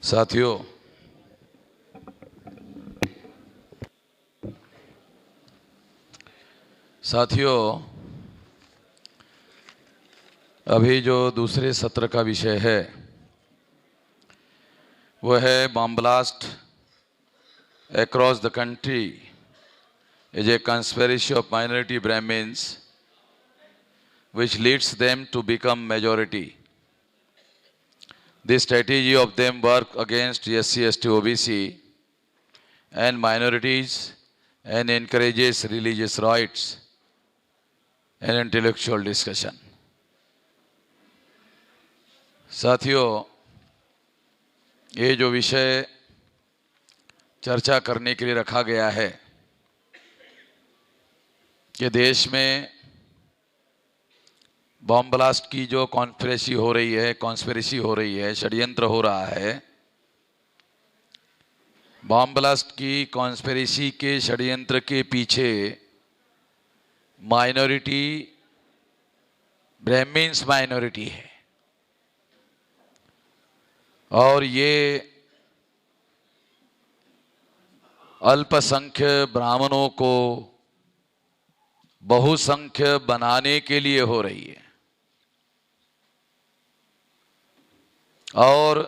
साथियों, अभी जो दूसरे सत्र का विषय है वो है bomb blast across the country is a conspiracy of minority Brahmins which leads them to become majority. The strategy of them work against SC, ST, OBC and minorities and encourages religious rights and intellectual discussion. साथियों, ये जो विषय चर्चा करने के लिए रखा गया है कि देश में बॉम्ब ब्लास्ट की जो कॉन्स्पिरेसी हो रही है, षड्यंत्र हो रहा है। बॉम्ब ब्लास्ट की कॉन्स्पिरेसी के षड्यंत्र के पीछे माइनॉरिटी, ब्राह्मण्स माइनॉरिटी है और ये अल्पसंख्यक ब्राह्मणों को बहुसंख्यक बनाने के लिए हो रही है। और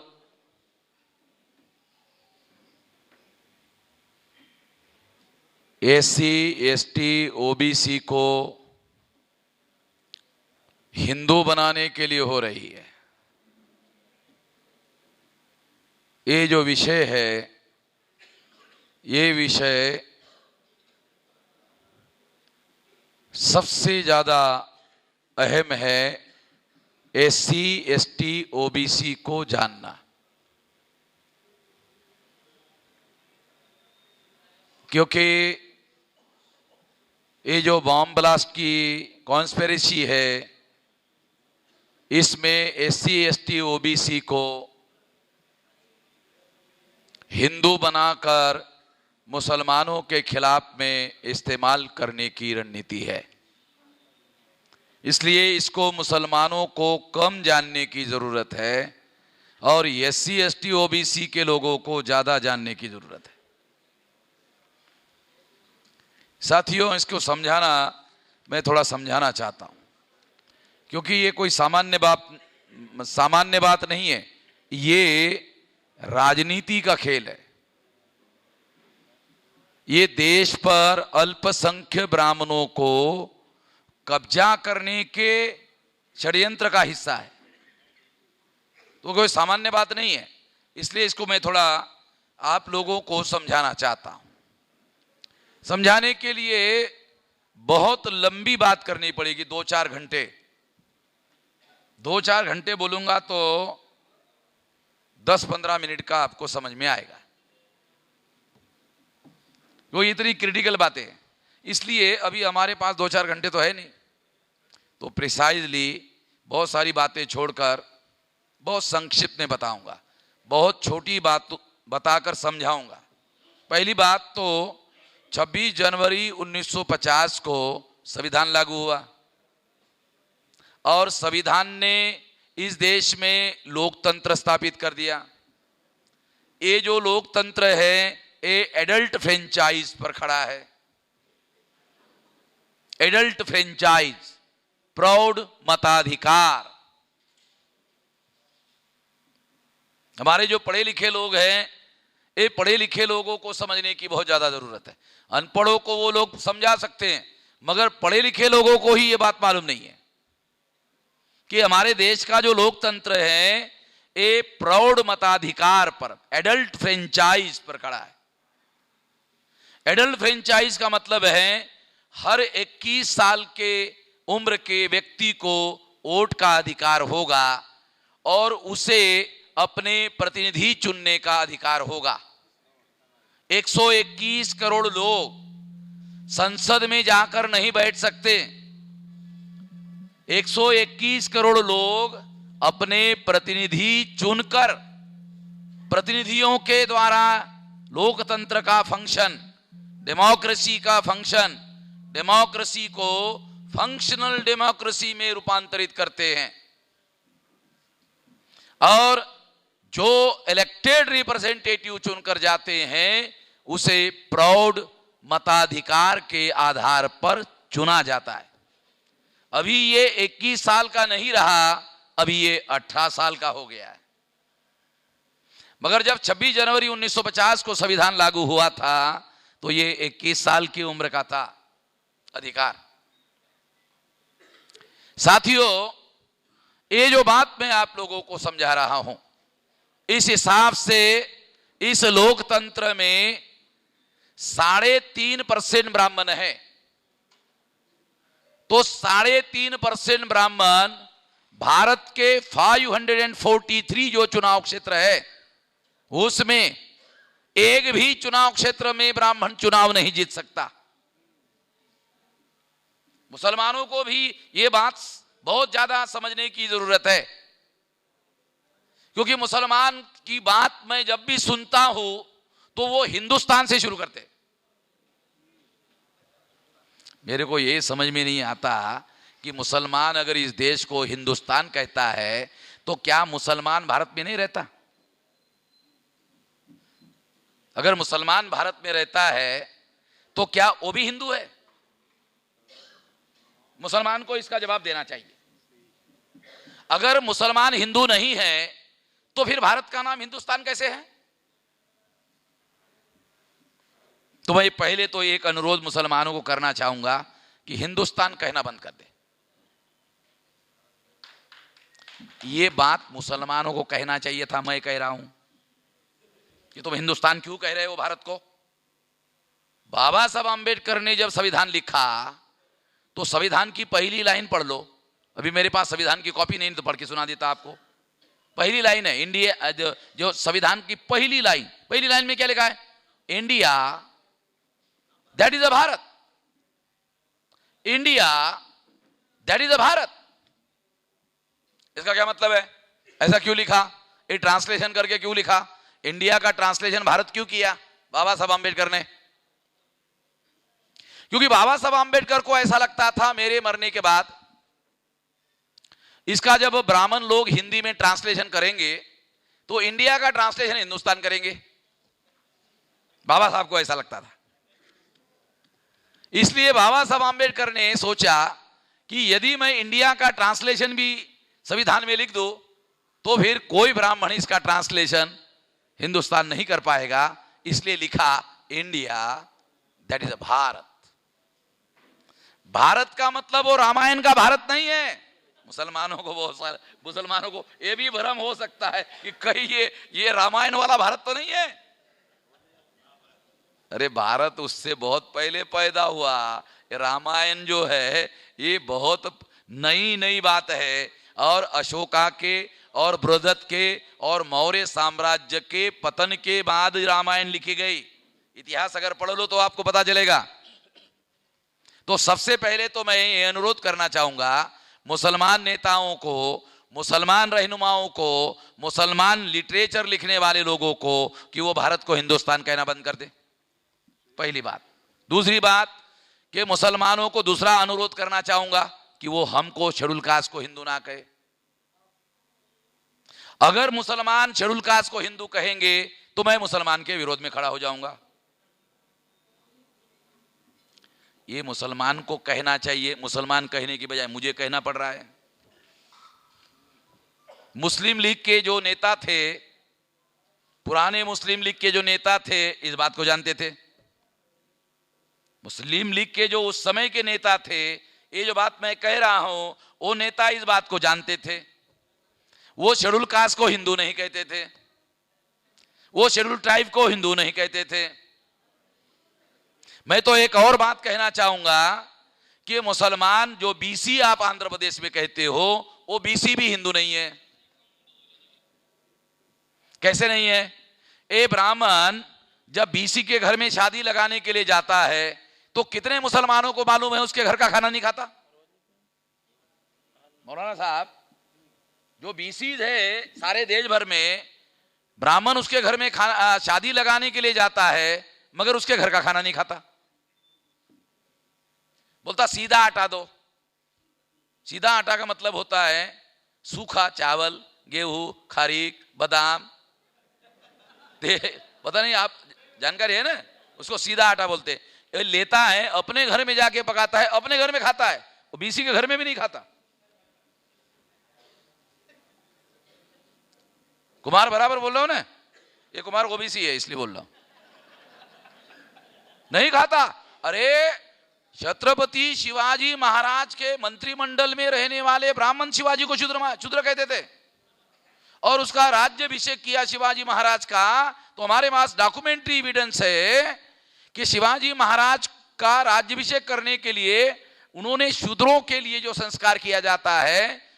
SC, ST, OBC को हिंदू बनाने के लिए हो रही है। ये जो विषय है, ये विषय सबसे ज्यादा अहम है SC, ST, OBC को जानना। क्योंकि ये जो बॉम्ब ब्लास्ट की कॉन्स्पिरेसी है, इसमें SC, ST, OBC को हिंदू बनाकर मुसलमानों के खिलाफ में इस्तेमाल करने की रणनीति है। इसलिए इसको मुसलमानों को कम जानने की जरूरत है और SC, ST, OBC के लोगों को ज्यादा जानने की जरूरत है। साथियों, इसको मैं थोड़ा समझाना चाहता हूं, क्योंकि ये कोई सामान्य बात नहीं है। ये राजनीति का खेल है। ये देश पर अल्पसंख्यक ब्राह्मणों को कब्जा करने के षड्यंत्र का हिस्सा है। तो कोई सामान्य बात नहीं है। इसलिए इसको मैं थोड़ा आप लोगों को समझाना चाहता हूं। समझाने के लिए बहुत लंबी बात करनी पड़ेगी, 2-4 घंटे। 2-4 घंटे बोलूंगा तो 10-15 मिनट का आपको समझ में आएगा। वो इतनी क्रिटिकल बातें हैं। इसलिए अभी हमारे पास 2-4 घंटे तो है नहीं, तो प्रिसाइजली बहुत सारी बातें छोड़कर बहुत संक्षिप्त में बताऊंगा, बहुत छोटी बात बताकर समझाऊंगा। पहली बात तो 26 जनवरी 1950 को संविधान लागू हुआ और संविधान ने इस देश में लोकतंत्र स्थापित कर दिया। ये जो लोकतंत्र है, ये एडल्ट फ्रेंचाइज पर खड़ा है। एडल्ट फ्रेंचाइज, प्रौढ़ मताधिकार। हमारे जो पढ़े लिखे लोग हैं, ये पढ़े लिखे लोगों को समझने की बहुत ज्यादा जरूरत है। अनपढ़ों को वो लोग समझा सकते हैं, मगर पढ़े लिखे लोगों को ही ये बात मालूम नहीं है कि हमारे देश का जो लोकतंत्र है, ये प्रौढ़ मताधिकार पर, एडल्ट फ्रेंचाइज पर खड़ा है। एडल्ट फ्रेंचाइज का मतलब है हर 21 साल के उम्र के व्यक्ति को वोट का अधिकार होगा और उसे अपने प्रतिनिधि चुनने का अधिकार होगा। 121 करोड़ लोग संसद में जाकर नहीं बैठ सकते। 121 करोड़ लोग अपने प्रतिनिधि चुनकर, प्रतिनिधियों के द्वारा लोकतंत्र का फंक्शन, डेमोक्रेसी का फंक्शन, डेमोक्रेसी को फंक्शनल डेमोक्रेसी में रूपांतरित करते हैं। और जो इलेक्टेड रिप्रेजेंटेटिव चुनकर जाते हैं उसे प्रौढ़ मताधिकार के आधार पर चुना जाता है। अभी ये 21 साल का नहीं रहा, अभी ये 18 साल का हो गया है। मगर जब 26 जनवरी 1950 को संविधान लागू हुआ था तो ये 21 साल की उम्र का था अधिकार। साथियों, ये जो बात मैं आप लोगों को समझा रहा हूं, इस हिसाब से इस लोकतंत्र में 3.5% ब्राह्मण है, तो 3.5% ब्राह्मण भारत के 543 जो चुनाव क्षेत्र है उसमें एक भी चुनाव क्षेत्र में ब्राह्मण चुनाव नहीं जीत सकता। मुसलमानों को भी यह बात बहुत ज्यादा समझने की जरूरत है, क्योंकि मुसलमान की बात मैं जब भी सुनता हूं तो वो हिंदुस्तान से शुरू करते। मेरे को यह समझ में नहीं आता कि मुसलमान अगर इस देश को हिंदुस्तान कहता है तो क्या मुसलमान भारत में नहीं रहता? अगर मुसलमान भारत में रहता है तो क्या वो भी हिंदू है? मुसलमान को इसका जवाब देना चाहिए। अगर मुसलमान हिंदू नहीं है तो फिर भारत का नाम हिंदुस्तान कैसे है? तो मैं पहले तो एक अनुरोध मुसलमानों को करना चाहूंगा कि हिंदुस्तान कहना बंद कर दे। ये बात मुसलमानों को कहना चाहिए था, मैं कह रहा हूं कि तुम हिंदुस्तान क्यों कह रहे हो भारत को? बाबा साहब आंबेडकर ने जब संविधान लिखा तो संविधान की पहली लाइन पढ़ लो। अभी मेरे पास संविधान की कॉपी नहीं तो पढ़ के सुना देता आपको। पहली लाइन है इंडिया, जो संविधान की पहली लाइन में क्या लिखा है? India that is a Bharat, India that is a Bharat. इसका क्या मतलब है? ऐसा क्यों लिखा? ये ट्रांसलेशन करके क्यों लिखा? इंडिया का ट्रांसलेशन भारत क्यों किया बाबा साहब आंबेडकर ने? क्योंकि बाबा साहब आंबेडकर को ऐसा लगता था मेरे मरने के बाद इसका जब ब्राह्मण लोग हिंदी में ट्रांसलेशन करेंगे तो इंडिया का ट्रांसलेशन हिंदुस्तान करेंगे। बाबा साहब को ऐसा लगता था। इसलिए बाबा साहब आंबेडकर ने सोचा कि यदि मैं इंडिया का ट्रांसलेशन भी संविधान में लिख दूं तो फिर कोई ब्राह्मण इसका ट्रांसलेशन हिंदुस्तान नहीं कर पाएगा। इसलिए लिखा India that is a Bharat. Bharat का मतलब वो रामायण का भारत नहीं है। मुसलमानों को ये भी भ्रम हो सकता है कि कहीं ये रामायण वाला भारत तो नहीं है। अरे भारत उससे बहुत पहले पैदा हुआ। रामायण जो है ये बहुत नई बात है, और अशोका के और बृहदत्त के और मौर्य साम्राज्य के पतन के बाद रामायण लिखी गई। इतिहास अगर पढ़ लो तो आपको पता चलेगा। तो सबसे पहले तो मैं ये अनुरोध करना चाहूंगा मुसलमान नेताओं को, मुसलमान रहनुमाओं को, मुसलमान लिटरेचर लिखने वाले लोगों को कि वो भारत को हिंदुस्तान कहना बंद कर दे। पहली बात। दूसरी बात कि मुसलमानों को दूसरा अनुरोध करना चाहूंगा कि वो हमको शेड्यूल कास्ट को हिंदू ना कहे। अगर मुसलमान शेड्यूल कास्ट को हिंदू कहेंगे तो मैं मुसलमान के विरोध में खड़ा हो जाऊंगा। ये मुसलमान को कहना चाहिए, मुसलमान कहने की बजाय मुझे कहना पड़ रहा है। मुस्लिम लीग के जो नेता थे, पुराने मुस्लिम लीग के जो नेता थे, इस बात को जानते थे। मुस्लिम लीग के जो उस समय के नेता थे, ये जो बात मैं कह रहा हूं, वो नेता इस बात को जानते थे। वो शेड्यूल कास्ट को हिंदू नहीं कहते थे, वो शेड्यूल ट्राइब को हिंदू नहीं कहते थे। मैं तो एक और बात कहना चाहूंगा कि मुसलमान जो बीसी आप आंध्र प्रदेश में कहते हो, वो बीसी भी हिंदू नहीं है। कैसे नहीं है? ए ब्राह्मण जब बीसी के घर में शादी लगाने के लिए जाता है तो कितने मुसलमानों को मालूम है उसके घर का खाना नहीं खाता? मौलाना साहब, जो बीसी है सारे देश भर में, ब्राह्मण उसके घर में शादी लगाने के लिए जाता है मगर उसके घर का खाना नहीं खाता। बोलता सीधा आटा दो। सीधा आटा का मतलब होता है सूखा चावल, गेहूं, खारीक, बादाम, पता नहीं, आप जानकारी है ना, उसको सीधा आटा बोलते। ये लेता है अपने घर में जाके पकाता है, अपने घर में खाता है, वो बीसी के घर में भी नहीं खाता। कुमार बराबर बोल रहा हूं ना, ये कुमार ओबीसी है इसलिए बोल रहा हूं, नहीं खाता। अरे छत्रपति शिवाजी महाराज के मंत्रिमंडल में रहने वाले ब्राह्मण शिवाजी को शूद्र कहते थे, और उसका राज्याभिषेक किया शिवाजी महाराज का। तो हमारे पास डॉक्यूमेंट्री एविडेंस है कि शिवाजी महाराज का राज्याभिषेक करने के लिए उन्होंने शूद्रों के लिए जो संस्कार किया जाता है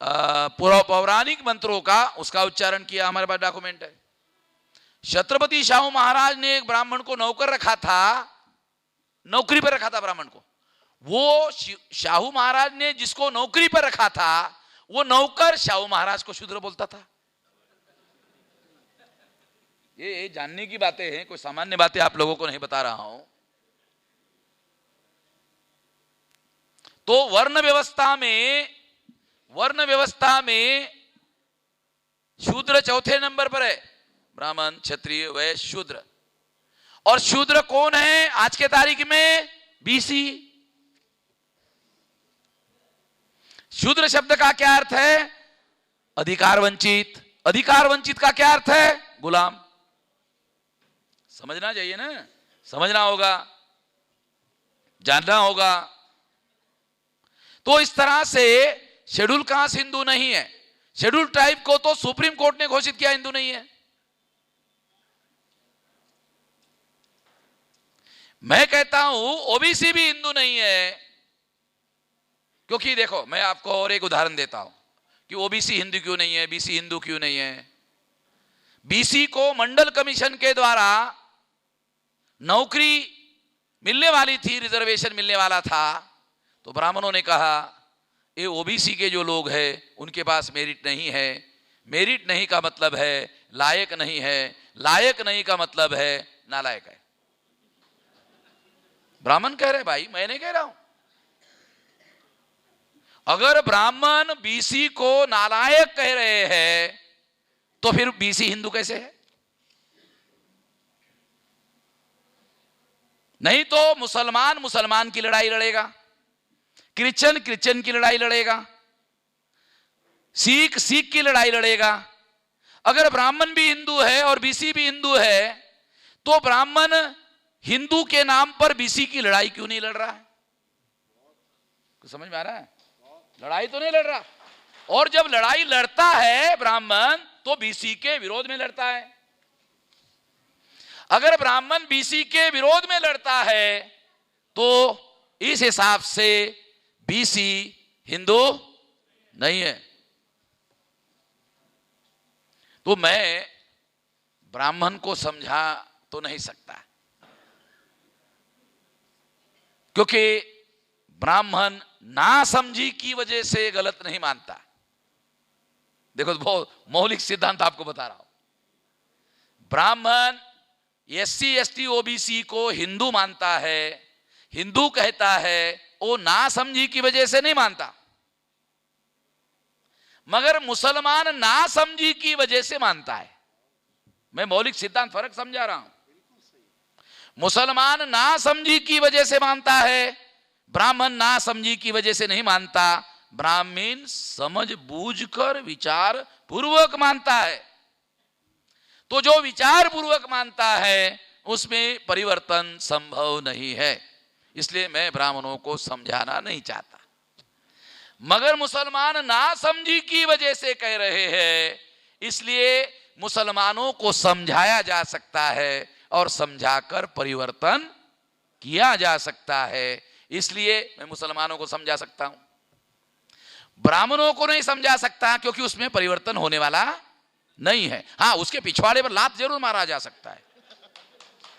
पौराणिक मंत्रों का, उसका उच्चारण किया। हमारे पास डॉक्यूमेंट है। छत्रपति शाहू महाराज ने एक ब्राह्मण को नौकर रखा था, नौकरी पर रखा था ब्राह्मण को। वो शाहू महाराज ने जिसको नौकरी पर रखा था, वो नौकर शाहू महाराज को शूद्र बोलता था। ये जानने की बातें हैं, कोई सामान्य बातें आप लोगों को नहीं बता रहा हूं। तो वर्ण व्यवस्था में शूद्र चौथे नंबर पर है, ब्राह्मण क्षत्रिय वैश्य शूद्र। और शूद्र कौन है आज के तारीख में? बीसी। शूद्र शब्द का क्या अर्थ है? अधिकार वंचित। अधिकार वंचित का क्या अर्थ है? गुलाम। समझना चाहिए ना, समझना होगा, जानना होगा। तो इस तरह से शेड्यूल कास्ट हिंदू नहीं है। शेड्यूल ट्राइब को तो सुप्रीम कोर्ट ने घोषित किया हिंदू नहीं है। मैं कहता हूं ओबीसी भी हिंदू नहीं है, क्योंकि देखो मैं आपको और एक उदाहरण देता हूं कि ओबीसी हिंदू क्यों नहीं है, बीसी हिंदू क्यों नहीं है। बीसी को मंडल कमीशन के द्वारा नौकरी मिलने वाली थी, रिजर्वेशन मिलने वाला था। तो ब्राह्मणों ने कहा ये ओबीसी के जो लोग हैं उनके पास मेरिट नहीं है। मेरिट नहीं का मतलब है लायक नहीं है, लायक नहीं का मतलब है नालायक है। ब्राह्मण कह रहे भाई, मैं नहीं कह रहा हूं। अगर ब्राह्मण बीसी को नालायक कह रहे हैं तो फिर बीसी हिंदू कैसे है? नहीं तो मुसलमान की लड़ाई लड़ेगा, क्रिश्चियन की लड़ाई लड़ेगा, सिख की लड़ाई लड़ेगा। अगर ब्राह्मण भी हिंदू है और बीसी भी हिंदू है तो ब्राह्मण हिंदू के नाम पर बीसी की लड़ाई क्यों नहीं लड़ रहा है? कुछ समझ में आ रहा है? लड़ाई तो नहीं लड़ रहा। और जब लड़ाई लड़ता है ब्राह्मण तो बीसी के विरोध में लड़ता है। अगर ब्राह्मण बीसी के विरोध में लड़ता है तो इस हिसाब से बीसी हिंदू नहीं है। तो मैं ब्राह्मण को समझा तो नहीं सकता, क्योंकि ब्राह्मण नासमझी की वजह से गलत नहीं मानता। देखो बहुत मौलिक सिद्धांत आपको बता रहा हूं। ब्राह्मण एससी एसटी ओबीसी को हिंदू मानता है, हिंदू कहता है, वो नासमझी की वजह से नहीं मानता। मगर मुसलमान नासमझी की वजह से मानता है। मैं मौलिक सिद्धांत फर्क समझा रहा हूं। मुसलमान नासमझी की वजह से मानता है, ब्राह्मण नासमझी की वजह से नहीं मानता। ब्राह्मण समझ बूझकर विचार पूर्वक मानता है। तो जो विचार पूर्वक मानता है उसमें परिवर्तन संभव नहीं है। इसलिए मैं ब्राह्मणों को समझाना नहीं चाहता। मगर मुसलमान नासमझी की वजह से कह रहे हैं, इसलिए मुसलमानों को समझाया जा सकता है और समझाकर परिवर्तन किया जा सकता है। इसलिए मैं मुसलमानों को समझा सकता हूं, ब्राह्मणों को नहीं समझा सकता, क्योंकि उसमें परिवर्तन होने वाला नहीं है। हाँ, उसके पिछवाड़े पर लात जरूर मारा जा सकता है,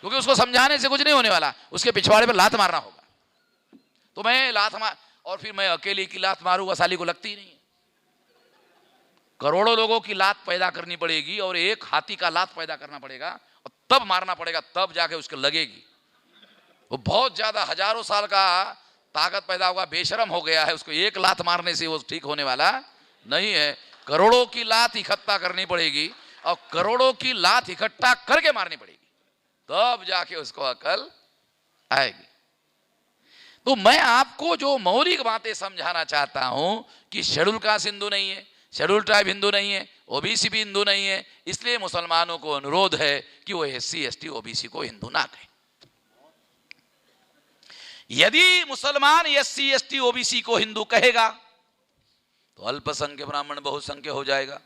क्योंकि उसको समझाने से कुछ नहीं होने वाला, उसके पिछवाड़े पर लात मारना होगा। तो मैं लात मार, और फिर मैं अकेले की लात मारूंगा, साली को लगती ही नहीं। करोड़ों लोगों की लात पैदा करनी पड़ेगी और एक हाथी का लात पैदा करना पड़ेगा और तब मारना पड़ेगा, तब जाके उसको लगेगी। वो बहुत ज्यादा हजारों साल का ताकत पैदा होगा, बेशरम हो गया है, उसको एक लात मारने से वो ठीक होने वाला नहीं है। करोड़ों की लात इकट्ठा करनी पड़ेगी और करोड़ों की लात इकट्ठा करके मारनी पड़ेगी, तब जाके उसको अकल आएगी। तो मैं आपको जो मौलिक बातें समझाना चाहता हूं कि शेड्यूल कास्ट हिंदू नहीं है, शेड्यूल ट्राइब हिंदू नहीं है, ओबीसी भी हिंदू नहीं है, इसलिए मुसलमानों को अनुरोध है कि वो एससी एसटी ओबीसी को हिंदू ना कहें। यदि मुसलमान एससी एसटी ओबीसी को हिंदू कहेगा तो अल्पसंख्यक ब्राह्मण बहुसंख्य हो जाएगा।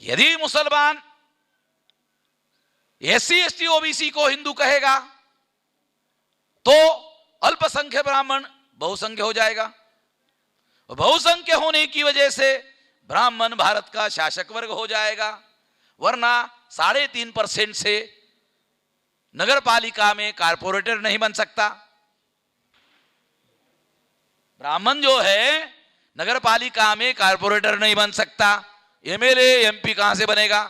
यदि मुसलमान एससी एसटी ओबीसी को हिंदू कहेगा तो अल्पसंख्यक ब्राह्मण बहुसंख्य हो जाएगा। बहुसंख्य होने की वजह से ब्राह्मण भारत का शासक वर्ग हो जाएगा, वरना 3.5% से नगर पालिका में कारपोरेटर नहीं बन सकता। ब्राह्मण जो है नगर पालिका में कारपोरेटर नहीं बन सकता, एमएलए एमपी कहां से बनेगा,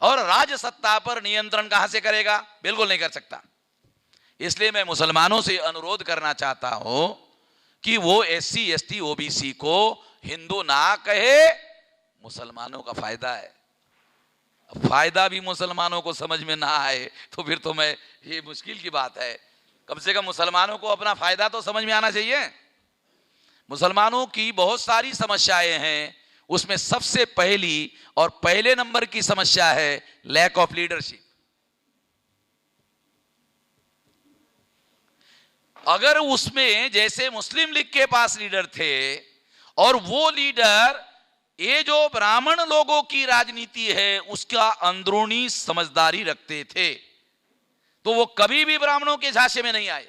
और राज्य सत्ता पर नियंत्रण कहां से करेगा, बिल्कुल नहीं कर सकता। इसलिए मैं मुसलमानों से अनुरोध करना चाहता हूं कि वो एससी एसटी ओबीसी को हिंदू ना कहे, मुसलमानों का फायदा है। फायदा भी मुसलमानों को समझ में ना आए तो फिर तो मैं, ये मुश्किल की बात है। कम से कम मुसलमानों को अपना फायदा तो समझ में आना चाहिए। मुसलमानों की बहुत सारी समस्याएं हैं, उसमें सबसे पहली और पहले नंबर की समस्या है लैक ऑफ लीडरशिप। अगर उसमें जैसे मुस्लिम लीग के पास लीडर थे और वो लीडर ये जो ब्राह्मण लोगों की राजनीति है उसका अंदरूनी समझदारी रखते थे तो वो कभी भी ब्राह्मणों के झांसे में नहीं आए।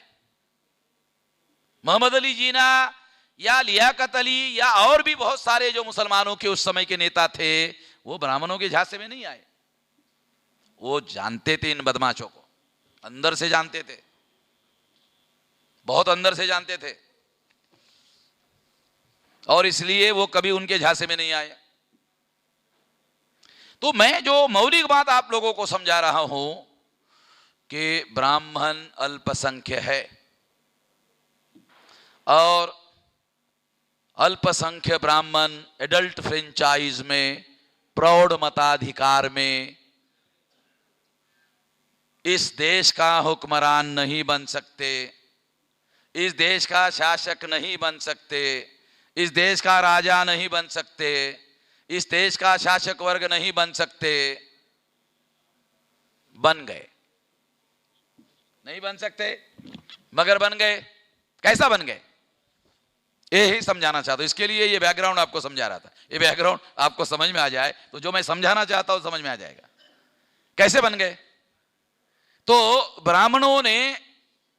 मोहम्मद अली जीना या लियाकत अली या और भी बहुत सारे जो मुसलमानों के उस समय के नेता थे वो ब्राह्मणों के झांसे में नहीं आए। वो जानते थे इन बदमाशों को, अंदर से जानते थे, बहुत अंदर से जानते थे, और इसलिए वो कभी उनके झांसे में नहीं आए। तो मैं जो मौलिक बात आप लोगों को समझा रहा हूं कि ब्राह्मण अल्पसंख्य है और अल्पसंख्य ब्राह्मण एडल्ट फ्रेंचाइज में प्रौढ़ मताधिकार में इस देश का हुक्मरान नहीं बन सकते, इस देश का शासक नहीं बन सकते, इस देश का राजा नहीं बन सकते, इस देश का शासक वर्ग नहीं बन सकते। बन गए, नहीं बन सकते मगर बन गए। कैसा बन गए यही समझाना चाहता हूं। इसके लिए ये बैकग्राउंड आपको समझा रहा था, ये बैकग्राउंड आपको समझ में आ जाए तो जो मैं समझाना चाहता हूं समझ में आ जाएगा। कैसे बन गए? तो ब्राह्मणों ने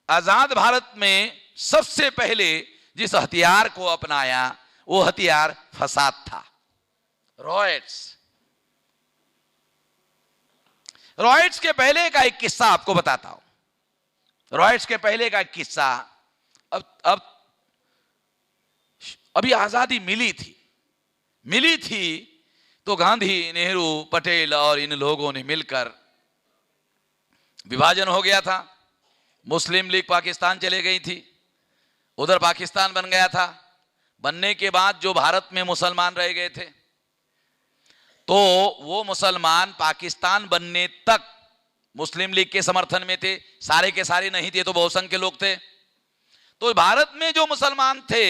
आजाद भारत में सबसे पहले जिस हथियार को अपनाया वो हथियार फसाद था, रॉयट्स। रॉयट्स के पहले का एक किस्सा आपको बताता हूं। रॉयट्स के पहले का एक किस्सा, अभी आजादी मिली थी तो गांधी, नेहरू, पटेल और इन लोगों ने मिलकर विभाजन हो गया था। मुस्लिम लीग पाकिस्तान चले गई थी, उधर पाकिस्तान बन गया था। बनने के बाद जो भारत में मुसलमान रह गए थे तो वो मुसलमान पाकिस्तान बनने तक मुस्लिम लीग के समर्थन में थे, सारे के सारे नहीं थे तो बहुसंख्य लोग थे। तो भारत में जो मुसलमान थे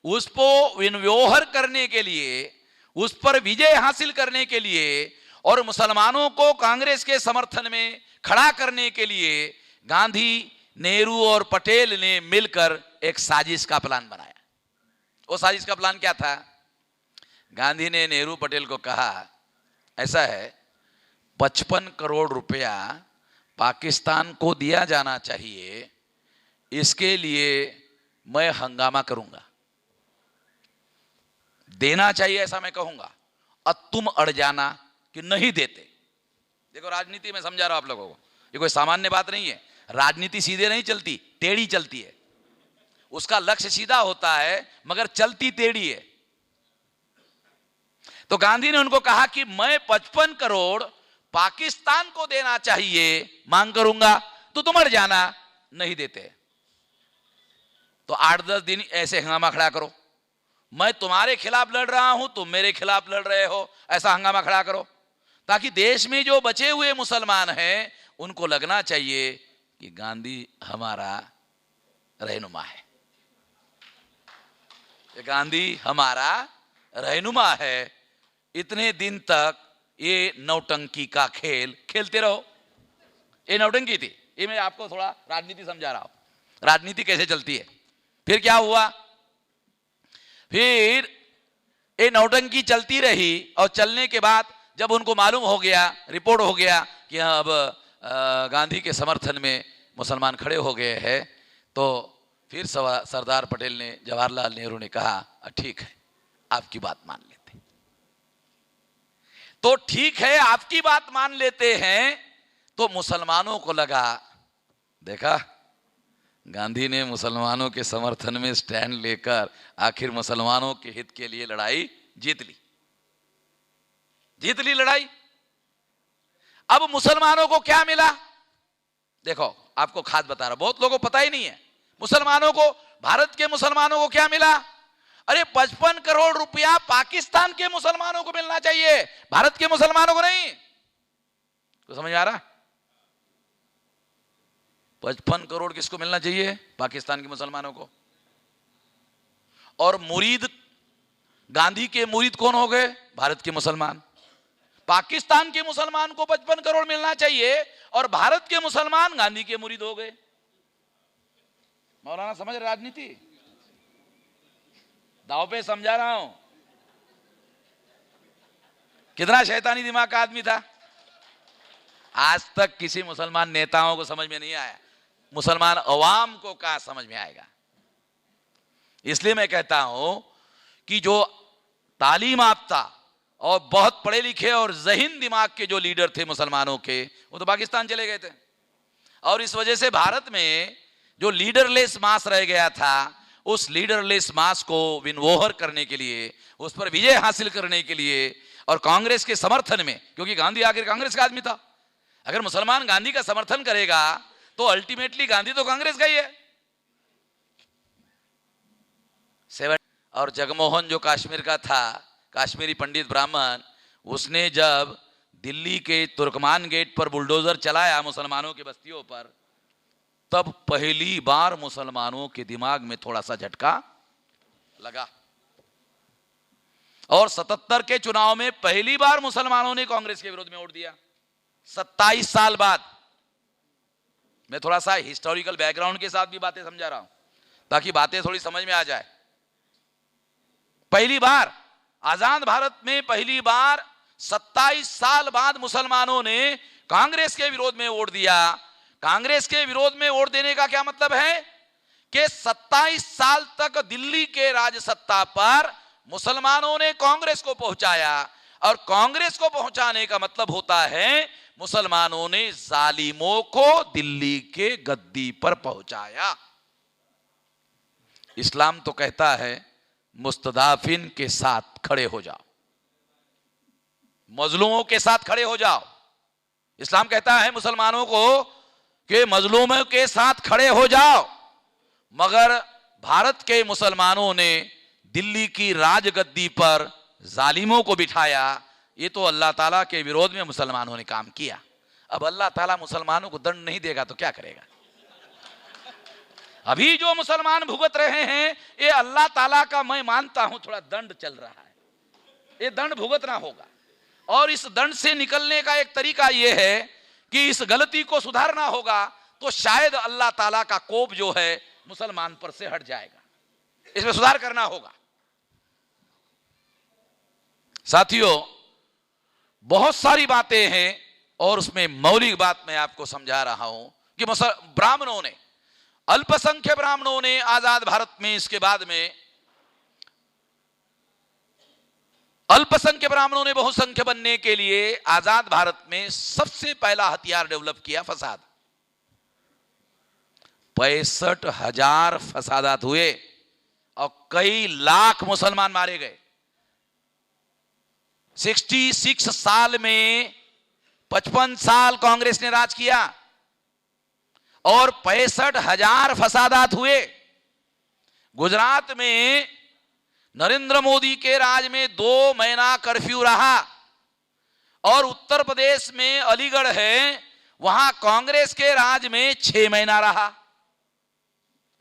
उसको विनव्योहर करने के लिए, उस पर विजय हासिल करने के लिए और मुसलमानों को कांग्रेस के समर्थन में खड़ा करने के लिए गांधी, नेहरू और पटेल ने मिलकर एक साजिश का प्लान बनाया। वो साजिश का प्लान क्या था? गांधी ने नेहरू पटेल को कहा, ऐसा है 55 करोड़ रुपया पाकिस्तान को दिया जाना चाहिए, इसके लिए मैं हंगामा करूंगा, देना चाहिए ऐसा मैं कहूंगा, और तुम अड़ जाना कि नहीं देते। देखो राजनीति में समझा रहा हूं आप लोगों को, ये कोई सामान्य बात नहीं है। राजनीति सीधे नहीं चलती, टेढ़ी चलती है। उसका लक्ष्य सीधा होता है मगर चलती टेढ़ी है। तो गांधी ने उनको कहा कि मैं 55 करोड़ पाकिस्तान को देना चाहिए मांग करूंगा, तो तुम अड़ जाना, नहीं देते तो 8-10 दिन ऐसे हंगामा खड़ा करो। मैं तुम्हारे खिलाफ लड़ रहा हूं, तुम मेरे खिलाफ लड़ रहे हो, ऐसा हंगामा खड़ा करो, ताकि देश में जो बचे हुए मुसलमान हैं उनको लगना चाहिए कि गांधी हमारा रहनुमा है, ये गांधी हमारा रहनुमा है। इतने दिन तक ये नौटंकी का खेल खेलते रहो। ये नौटंकी थी। ये मैं आपको थोड़ा राजनीति समझा रहा हूं, राजनीति कैसे चलती है। फिर क्या हुआ, फिर ये नौटंकी चलती रही और चलने के बाद जब उनको मालूम हो गया, रिपोर्ट हो गया कि अब गांधी के समर्थन में मुसलमान खड़े हो गए हैं, तो फिर सरदार पटेल ने, जवाहरलाल नेहरू ने कहा ठीक है आपकी बात मान लेते। तो ठीक है आपकी बात मान लेते हैं, तो मुसलमानों को लगा देखा गांधी ने मुसलमानों के समर्थन में स्टैंड लेकर आखिर मुसलमानों के हित के लिए लड़ाई जीत ली लड़ाई। अब मुसलमानों को क्या मिला, देखो आपको खास बता रहा, बहुत लोगों को पता ही नहीं है मुसलमानों को, भारत के मुसलमानों को क्या मिला। अरे 55 करोड़ रुपया पाकिस्तान के मुसलमानों को मिलना चाहिए, भारत के मुसलमानों को नहीं। तो समझ आ रहा, 55 करोड़ किसको मिलना चाहिए, पाकिस्तान के मुसलमानों को। और मुरीद, गांधी के मुरीद कौन हो गए, भारत के मुसलमान। पाकिस्तान के मुसलमान को 55 करोड़ मिलना चाहिए और भारत के मुसलमान गांधी के मुरीद हो गए। मौलाना समझ राजनीति, दाव पे समझा रहा हूं। कितना शैतानी दिमाग का आदमी था। आज तक किसी मुसलमान नेताओं को समझ में नहीं आया, मुसलमान अवाम को क्या समझ में आएगा। इसलिए मैं कहता हूं कि जो तालीम याफ्ता और बहुत पढ़े लिखे और ज़हीन दिमाग के जो लीडर थे मुसलमानों के, वो तो पाकिस्तान चले गए थे। और इस वजह से भारत में जो लीडरलेस मास रह गया था, उस लीडरलेस मास को विनवोहर करने के लिए, उस पर विजय हासिल करने के लिए और कांग्रेस के समर्थन में, क्योंकि गांधी आखिर कांग्रेस का आदमी था, अगर मुसलमान गांधी का समर्थन करेगा तो अल्टीमेटली गांधी तो कांग्रेस का ही है। और जगमोहन जो कश्मीर का था, कश्मीरी पंडित ब्राह्मण, उसने जब दिल्ली के तुर्कमान गेट पर बुलडोजर चलाया मुसलमानों की बस्तियों पर, तब पहली बार मुसलमानों के दिमाग में थोड़ा सा झटका लगा। और 77 के चुनाव में पहली बार मुसलमानों ने कांग्रेस के विरोध में वोट दिया, 27 साल बाद। मैं थोड़ा सा हिस्टोरिकल बैकग्राउंड के साथ भी बातें समझा रहा हूं ताकि बातें थोड़ी समझ में आ जाए। पहली बार आजाद भारत में, पहली बार 27 साल बाद मुसलमानों ने कांग्रेस के विरोध में वोट दिया। कांग्रेस के विरोध में वोट देने का क्या मतलब है कि 27 साल तक दिल्ली के राज सत्ता पर मुसलमानों ने कांग्रेस को पहुंचाया, और कांग्रेस को पहुंचाने का मतलब होता है मुसलमानों ने जालिमों को दिल्ली के गद्दी पर पहुंचाया। इस्लाम तो कहता है मुस्तदाफिन के साथ खड़े हो जाओ, मजलूमों के साथ खड़े हो जाओ। इस्लाम कहता है मुसलमानों को कि मजलूमों के साथ खड़े हो जाओ, मगर भारत के मुसलमानों ने दिल्ली की राजगद्दी पर जालिमों को बिठाया। ये तो अल्लाह ताला के विरोध में मुसलमानों ने काम किया। अब अल्लाह ताला मुसलमानों को दंड नहीं देगा तो क्या करेगा। अभी जो मुसलमान भुगत रहे हैं, ये अल्लाह ताला का, मैं मानता हूं, थोड़ा दंड चल रहा है, ये दंड भुगतना होगा। और इस दंड से निकलने का एक तरीका यह है कि इस गलती को सुधारना होगा, तो शायद अल्लाह ताला का कोप जो है मुसलमान पर से हट जाएगा। इसमें सुधार करना होगा। साथियों, बहुत सारी बातें हैं और उसमें मौलिक बात मैं आपको समझा रहा हूं कि ब्राह्मणों ने, अल्पसंख्यक ब्राह्मणों ने आजाद भारत में, इसके बाद में अल्पसंख्यक ब्राह्मणों ने बहुसंख्य बनने के लिए आजाद भारत में सबसे पहला हथियार डेवलप किया, फसाद। 65,000 फसादात हुए और कई लाख मुसलमान मारे गए। 66 साल में 55 साल कांग्रेस ने राज किया और 65,000 फसादात हुए। गुजरात में नरेंद्र मोदी के राज में 2 महीना कर्फ्यू रहा और उत्तर प्रदेश में अलीगढ़ है, वहां कांग्रेस के राज में 6 महीना रहा।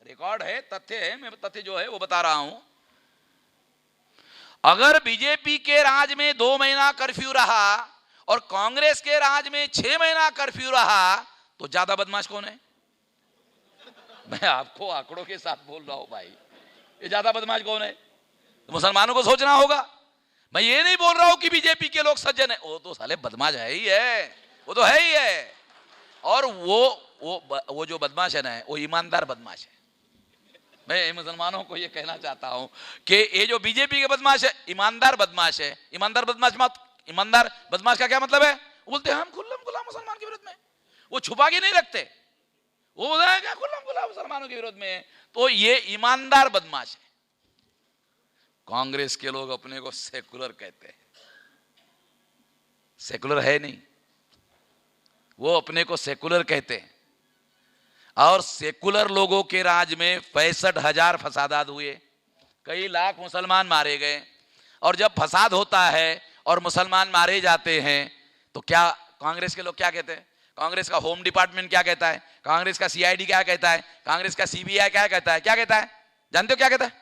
रिकॉर्ड है, तथ्य है, मैं तथ्य जो है वो बता रहा हूं। अगर बीजेपी के राज में 2 महीना कर्फ्यू रहा और कांग्रेस के राज में 6 महीना कर्फ्यू रहा, तो ज्यादा बदमाश कौन है? मैं आपको आंकड़ों के साथ बोल रहा हूं भाई, ये ज्यादा बदमाश कौन है? तो मुसलमानों को सोचना होगा। मैं ये नहीं बोल रहा हूं कि बीजेपी के लोग सज्जन है, वो तो साले बदमाश है ही है, वो तो है ही है। और वो जो बदमाश है ना, वो ईमानदार बदमाश है। मैं मुसलमानों को ये कहना चाहता हूं कि ये जो बीजेपी के बदमाश है, ईमानदार बदमाश है। ईमानदार बदमाश का क्या मतलब है? वो बोलते हैं हम खुल्लम खुल्ला मुसलमान के विरुद्ध में, वो छुपा के नहीं रखते, वो बोलते हैं क्या खुल्लम खुल्ला मुसलमानों के विरोध में, तो ये ईमानदार बदमाश है। कांग्रेस के लोग अपने को सेकुलर कहते हैं, सेकुलर है नहीं, वो अपने को सेकुलर कहते हैं। और सेकुलर लोगों के राज में 65,000 फसादात हुए, कई लाख मुसलमान मारे गए। और जब फसाद होता है और मुसलमान मारे जाते हैं तो क्या कांग्रेस के लोग क्या कहते हैं? कांग्रेस का होम डिपार्टमेंट क्या कहता है? कांग्रेस का सीआईडी क्या कहता है? कांग्रेस का सीबीआई क्या कहता है? क्या कहता है? जानते हो क्या कहता है?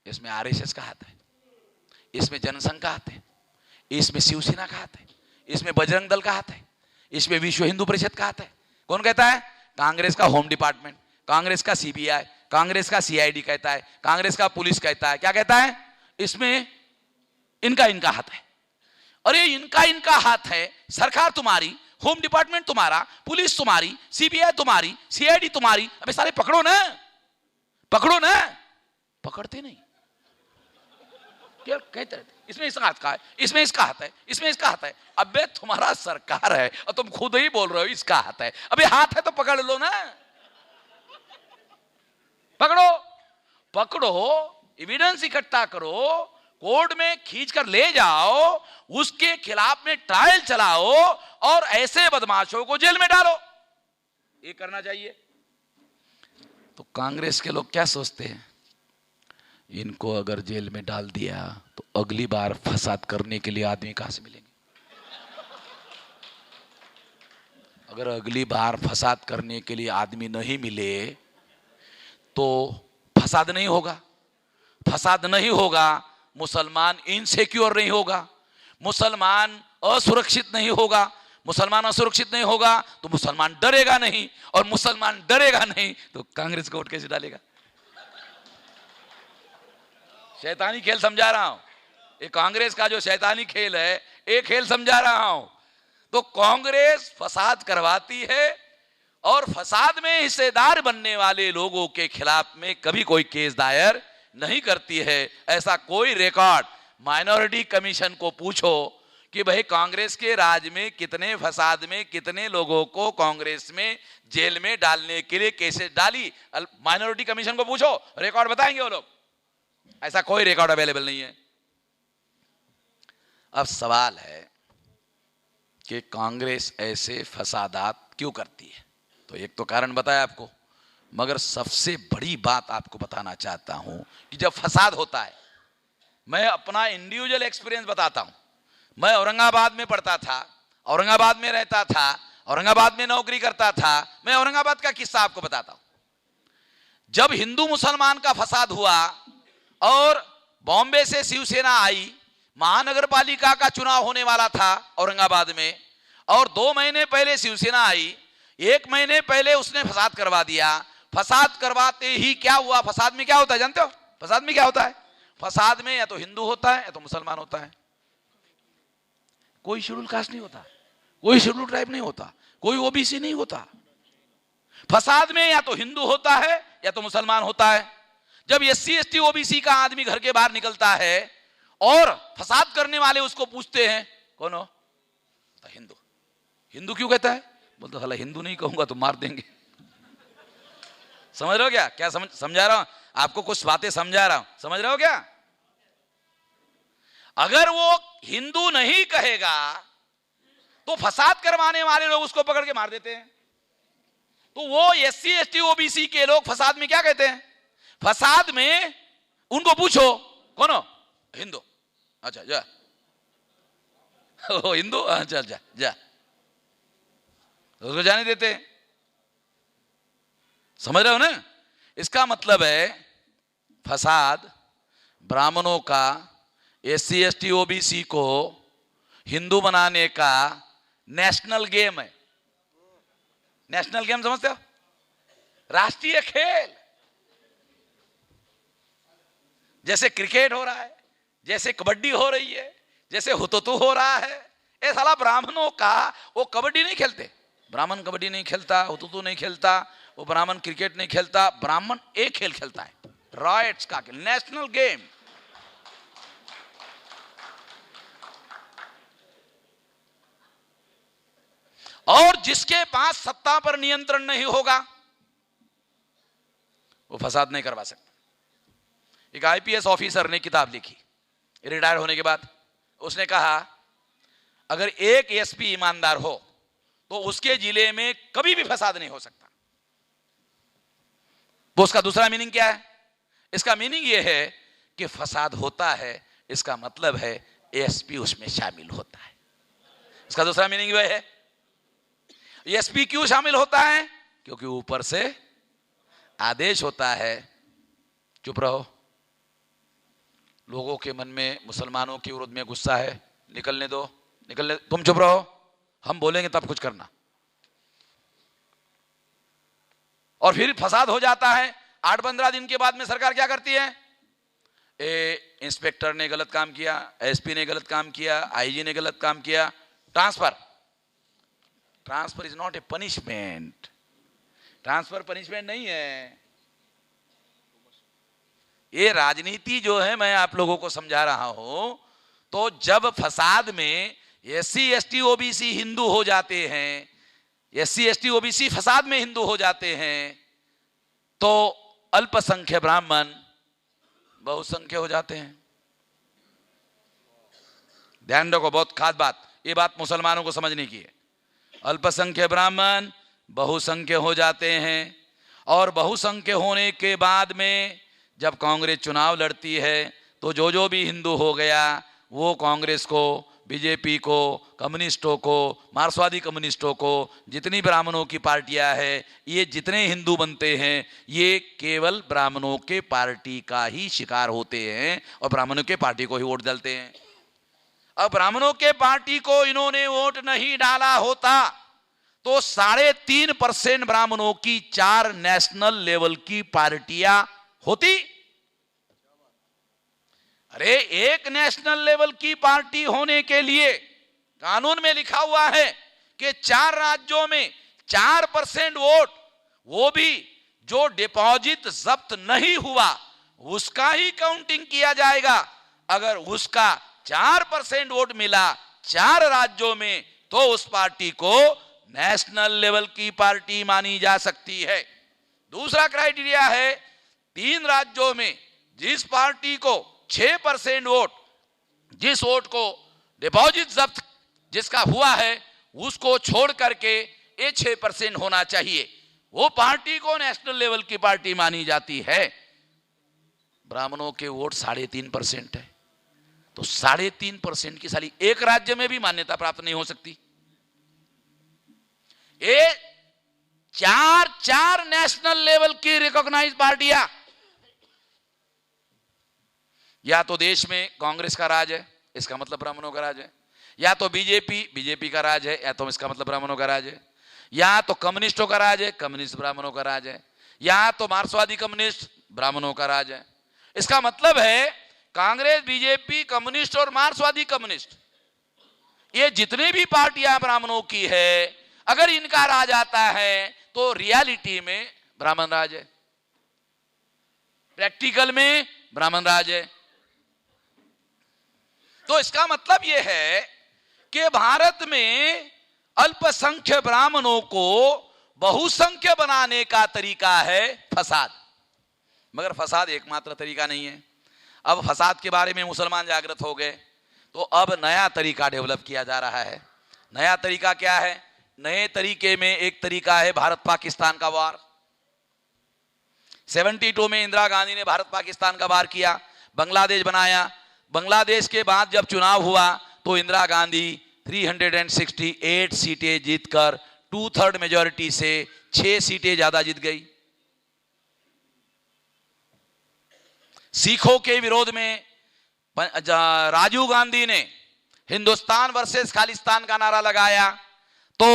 इसमें आरएसएस का हाथ है, इसमें जनसंघ का हाथ है, इसमें शिवसेना का हाथ है, इसमें बजरंग दल का हाथ है, इसमें विश्व हिंदू परिषद का हाथ है। कौन कहता है? कांग्रेस का होम डिपार्टमेंट, कांग्रेस का सीबीआई, कांग्रेस का सीआईडी कहता है, कांग्रेस का पुलिस कहता है। क्या कहता है? इसमें इनका हाथ है। और ये इनका हाथ है। सरकार तुम्हारी, होम डिपार्टमेंट तुम्हारा, पुलिस तुम्हारी, सीबीआई तुम्हारी, सीआईडी तुम्हारी। अबे सारे पकड़ो ना, पकड़ो ना, पकड़ते नहीं, क्या कहते रहते? इसमें इसका हाथ का है, इसमें इसका हाथ है, इसमें इसका हाथ है। अबे तुम्हारा सरकार है और तुम खुद ही बोल रहे हो इसका हाथ है। अबे हाथ है तो पकड़ लो ना, पकड़ो, पकड़ो, एविडेंस इकट्ठा करो, कोर्ट में खींच कर ले जाओ, उसके खिलाफ में ट्रायल चलाओ और ऐसे बदमाशों को जेल में डालो। ये करना चाहिए। तो कांग्रेस के लोग क्या सोचते हैं? इनको अगर जेल में डाल दिया तो अगली बार फसाद करने के लिए आदमी कहां से मिलेंगे? अगर अगली बार फसाद करने के लिए आदमी नहीं मिले तो फसाद नहीं होगा, फसाद नहीं होगा, मुसलमान इनसिक्योर नहीं होगा, मुसलमान असुरक्षित नहीं होगा। मुसलमान असुरक्षित नहीं होगा तो मुसलमान डरेगा नहीं, और मुसलमान डरेगा नहीं तो कांग्रेस को वोट कैसे डालेगा? शैतानी खेल समझा रहा हूं, ये कांग्रेस का जो शैतानी खेल है, एक खेल समझा रहा हूं। तो कांग्रेस फसाद करवाती है और फसाद में हिस्सेदार बनने वाले लोगों के खिलाफ में कभी कोई केस दायर नहीं करती है। ऐसा कोई रिकॉर्ड माइनॉरिटी कमीशन को पूछो कि भाई कांग्रेस के राज में कितने फसाद में कितने लोगों को कांग्रेस में जेल में डालने के लिए केसेस डाली, माइनॉरिटी कमीशन को पूछो, रिकॉर्ड बताएंगे वो लोग। ऐसा कोई रिकॉर्ड अवेलेबल नहीं है। अब सवाल है कि कांग्रेस ऐसे फसादात क्यों करती है? तो एक तो कारण बताया आपको, मगर सबसे बड़ी बात आपको बताना चाहता हूं कि जब फसाद होता है, मैं अपना इंडिविजुअल एक्सपीरियंस बताता हूं। मैं औरंगाबाद में पढ़ता था, औरंगाबाद में रहता था, औरंगाबाद में नौकरी करता था। मैं औरंगाबाद का किस्सा आपको बताता हूं। जब हिंदू मुसलमान का फसाद हुआ और बॉम्बे से शिवसेना आई, महानगर पालिका का चुनाव होने वाला था औरंगाबाद में, और 2 महीने पहले शिवसेना आई, 1 महीने पहले उसने फसाद करवा दिया। फसाद करवाते ही क्या हुआ? फसाद में क्या होता है जानते हो? फसाद में क्या होता है? फसाद में या तो हिंदू होता है या तो मुसलमान होता है। कोई शेड्यूल कास्ट नहीं होता, कोई शेड्यूल ट्राइब नहीं होता, कोई ओबीसी नहीं होता। फसाद में या तो हिंदू होता है या तो मुसलमान होता है। जब एससी एसटी ओबीसी का आदमी घर के बाहर निकलता है और फसाद करने वाले उसको पूछते हैं कौन हो? तो हिंदू। हिंदू क्यों कहता है? बोलते साला हिंदू नहीं कहूंगा तो मार देंगे। समझ रहे हो क्या? क्या समझा रहा हूं आपको? कुछ बातें समझा रहा हूं, समझ रहे हो क्या? अगर वो हिंदू नहीं कहेगा तो फसाद करवाने वाले लोग उसको पकड़ के मार देते हैं। तो वो एससी एसटी ओबीसी के लोग फसाद में क्या कहते हैं? फसाद में उनको पूछो कौन हो? हिंदू, अच्छा जा, ओ हिंदू, अच्छा जा जा, उसको जाने देते। समझ रहे हो ना? इसका मतलब है फसाद ब्राह्मणों का SC ST OBC को हिंदू बनाने का नेशनल गेम है। नेशनल गेम समझते हो? राष्ट्रीय खेल। जैसे क्रिकेट हो रहा है, जैसे कबड्डी हो रही है, जैसे हुतुतु हो रहा है, ये साला ब्राह्मणों का, वो कबड्डी नहीं खेलते, ब्राह्मण कबड्डी नहीं खेलता, हुतुतु नहीं खेलता, वो ब्राह्मण क्रिकेट नहीं खेलता, ब्राह्मण एक खेल खेलता है, रॉयट्स का खेल, नेशनल गेम। और जिसके पास सत्ता पर नियंत्रण नहीं होगा वो फसाद नहीं करवा सकता। एक IPS ऑफिसर ने किताब लिखी रिटायर होने के बाद, उसने कहा अगर एक SP ईमानदार हो तो उसके जिले में कभी भी फसाद नहीं हो सकता। तो उसका दूसरा मीनिंग क्या है? इसका मीनिंग यह है कि फसाद होता है, इसका मतलब है SP उसमें शामिल होता है। इसका दूसरा मीनिंग वह है। SP क्यों शामिल होता है? क्योंकि ऊपर से आदेश होता है, चुप रहो, लोगों के मन में मुसलमानों के विरोध में गुस्सा है, निकलने दो, निकलने, तुम चुप रहो, हम बोलेंगे तब कुछ करना। और फिर फसाद हो जाता है। 8-15 दिन के बाद में सरकार क्या करती है? इंस्पेक्टर ने गलत काम किया, SP ने गलत काम किया, IG ने गलत काम किया, transfer. Transfer is not a punishment, transfer punishment नहीं है। ये राजनीति जो है, मैं आप लोगों को समझा रहा हूं। तो जब फसाद में SC ST OBC हिंदू हो जाते हैं, SC ST OBC फसाद में हिंदू हो जाते हैं, तो अल्पसंख्य ब्राह्मण बहुसंख्य हो जाते हैं। ध्यान रखो, बहुत खास बात, ये बात मुसलमानों को समझने की है। अल्पसंख्य ब्राह्मण बहुसंख्य हो जाते हैं, और बहुसंख्य होने के बाद में जब कांग्रेस चुनाव लड़ती है तो जो भी हिंदू हो गया वो कांग्रेस को, BJP को, कम्युनिस्टों को, मार्क्सवादी कम्युनिस्टों को, जितनी ब्राह्मणों की पार्टियां हैं, ये जितने हिंदू बनते हैं ये केवल ब्राह्मणों के पार्टी का ही शिकार होते हैं और ब्राह्मणों के पार्टी को ही वोट डालते हैं। अब ब्राह्मणों के पार्टी को इन्होंने वोट नहीं डाला होता तो 3.5% ब्राह्मणों की 4 नेशनल लेवल की पार्टियां होती। अरे एक नेशनल लेवल की पार्टी होने के लिए कानून में लिखा हुआ है कि 4 राज्यों में 4% वोट, वो भी जो डिपॉजिट जब्त नहीं हुआ उसका ही काउंटिंग किया जाएगा। अगर उसका 4% वोट मिला 4 राज्यों में तो उस पार्टी को नेशनल लेवल की पार्टी मानी जा सकती है। दूसरा क्राइटेरिया है 3 राज्यों में जिस पार्टी को 6% वोट, जिस वोट को डिपॉजिट जब्त जिसका हुआ है उसको छोड़ करके ये 6% होना चाहिए, वो पार्टी को नेशनल लेवल की पार्टी मानी जाती है। ब्राह्मणों के वोट 3.5% है, तो 3.5% की साली एक राज्य में भी मान्यता प्राप्त नहीं हो सकती। ये 4 नेशनल लेवल की रिकॉग्नाइज पार्टियां, या तो देश में कांग्रेस का राज है, इसका मतलब ब्राह्मणों का राज है, या तो बीजेपी का राज है, या तो इसका मतलब ब्राह्मणों का राज है, या तो कम्युनिस्टों का राज है, कम्युनिस्ट ब्राह्मणों का राज है, या तो मार्क्सवादी कम्युनिस्ट ब्राह्मणों का राज है। इसका मतलब है कांग्रेस, बीजेपी, कम्युनिस्ट और मार्क्सवादी कम्युनिस्ट, ये जितने भी पार्टियां ब्राह्मणों की है, अगर इनका राज आता है तो रियलिटी में ब्राह्मण राज है, प्रैक्टिकल में ब्राह्मण राज है। तो इसका मतलब यह है कि भारत में अल्पसंख्य ब्राह्मणों को बहुसंख्य बनाने का तरीका है फसाद। मगर फसाद एकमात्र तरीका नहीं है। अब फसाद के बारे में मुसलमान जागृत हो गए तो अब नया तरीका डेवलप किया जा रहा है। नया तरीका क्या है? नए तरीके में एक तरीका है भारत पाकिस्तान का वार। 72 में इंदिरा गांधी ने भारत पाकिस्तान का वार किया, बांग्लादेश बनाया, बांग्लादेश के बाद जब चुनाव हुआ तो इंदिरा गांधी 368 सीटें जीतकर 2/3 मेजॉरिटी से 6 सीटें ज्यादा जीत गई। सिखों के विरोध में राजीव गांधी ने हिंदुस्तान वर्सेस खालिस्तान का नारा लगाया तो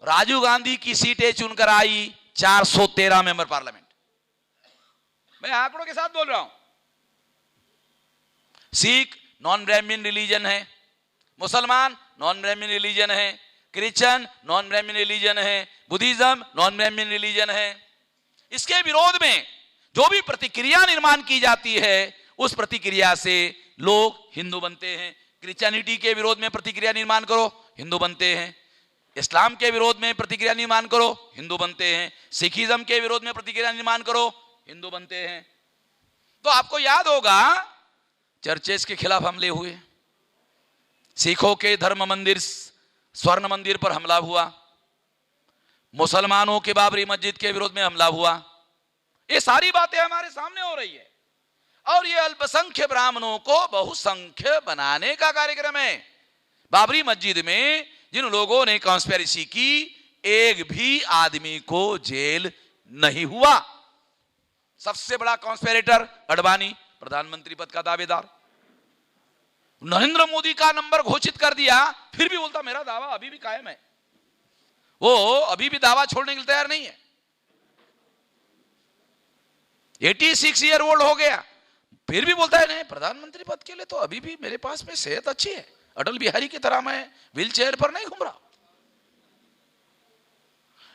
राजीव गांधी की सीटें चुनकर आई 413 मेंबर पार्लियामेंट। मैं आंकड़ों के साथ बोल रहा हूं। सिख नॉन ब्राह्मण रिलीजन है, मुसलमान नॉन ब्राह्मण रिलीजन है, क्रिश्चियन नॉन ब्राह्मण रिलीजन है, बुद्धिज्म नॉन ब्राह्मण रिलीजन है। इसके विरोध में जो भी प्रतिक्रिया निर्माण की जाती है उस प्रतिक्रिया से लोग हिंदू बनते हैं। क्रिश्चियनिटी के विरोध में प्रतिक्रिया निर्माण करो, हिंदू बनते हैं। इस्लाम के विरोध में प्रतिक्रिया निर्माण करो, हिंदू बनते हैं। सिखिज्म के विरोध में प्रतिक्रिया निर्माण करो, हिंदू बनते हैं। तो आपको याद होगा चर्चेस के खिलाफ हमले हुए, सिखों के धर्म मंदिर स्वर्ण मंदिर पर हमला हुआ, मुसलमानों के बाबरी मस्जिद के विरोध में हमला हुआ। ये सारी बातें हमारे सामने हो रही है और ये अल्पसंख्य ब्राह्मणों को बहुसंख्य बनाने का कार्यक्रम है। बाबरी मस्जिद में जिन लोगों ने कॉन्स्पिरेसी की, एक भी आदमी को जेल नहीं हुआ। सबसे बड़ा कॉन्स्पिरेटर अडवाणी, प्रधानमंत्री पद का दावेदार, नरेंद्र मोदी का नंबर घोषित कर दिया, फिर भी बोलता मेरा दावा अभी भी कायम है। वो अभी भी दावा छोड़ने के लिए तैयार नहीं है। 86 ईयर ओल्ड हो गया, फिर भी बोलता है नहीं, प्रधानमंत्री पद के लिए तो अभी भी मेरे पास में सेहत अच्छी है, अटल बिहारी की तरह मैं व्हील चेयर पर नहीं घूम रहा।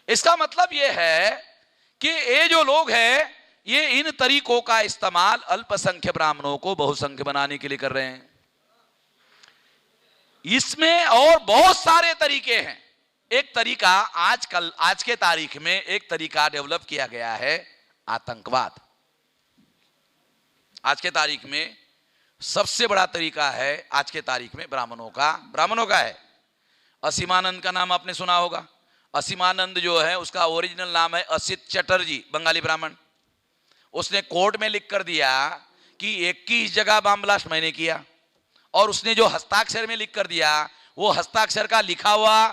इसका मतलब यह है कि ये जो लोग हैं ये इन तरीकों का इस्तेमाल अल्पसंख्य ब्राह्मणों को बहुसंख्य बनाने के लिए कर रहे हैं। इसमें और बहुत सारे तरीके हैं। एक तरीका आज के तारीख में एक तरीका डेवलप किया गया है, आतंकवाद। आज के तारीख में सबसे बड़ा तरीका है आज के तारीख में ब्राह्मणों का है। असीमानंद का नाम आपने सुना होगा। असीमानंद जो है उसका ओरिजिनल नाम है असित चटर्जी, बंगाली ब्राह्मण। उसने कोर्ट में लिख कर दिया कि 21 जगह बम ब्लास्ट मैंने किया और उसने जो हस्ताक्षर में लिख कर दिया वो हस्ताक्षर का लिखा हुआ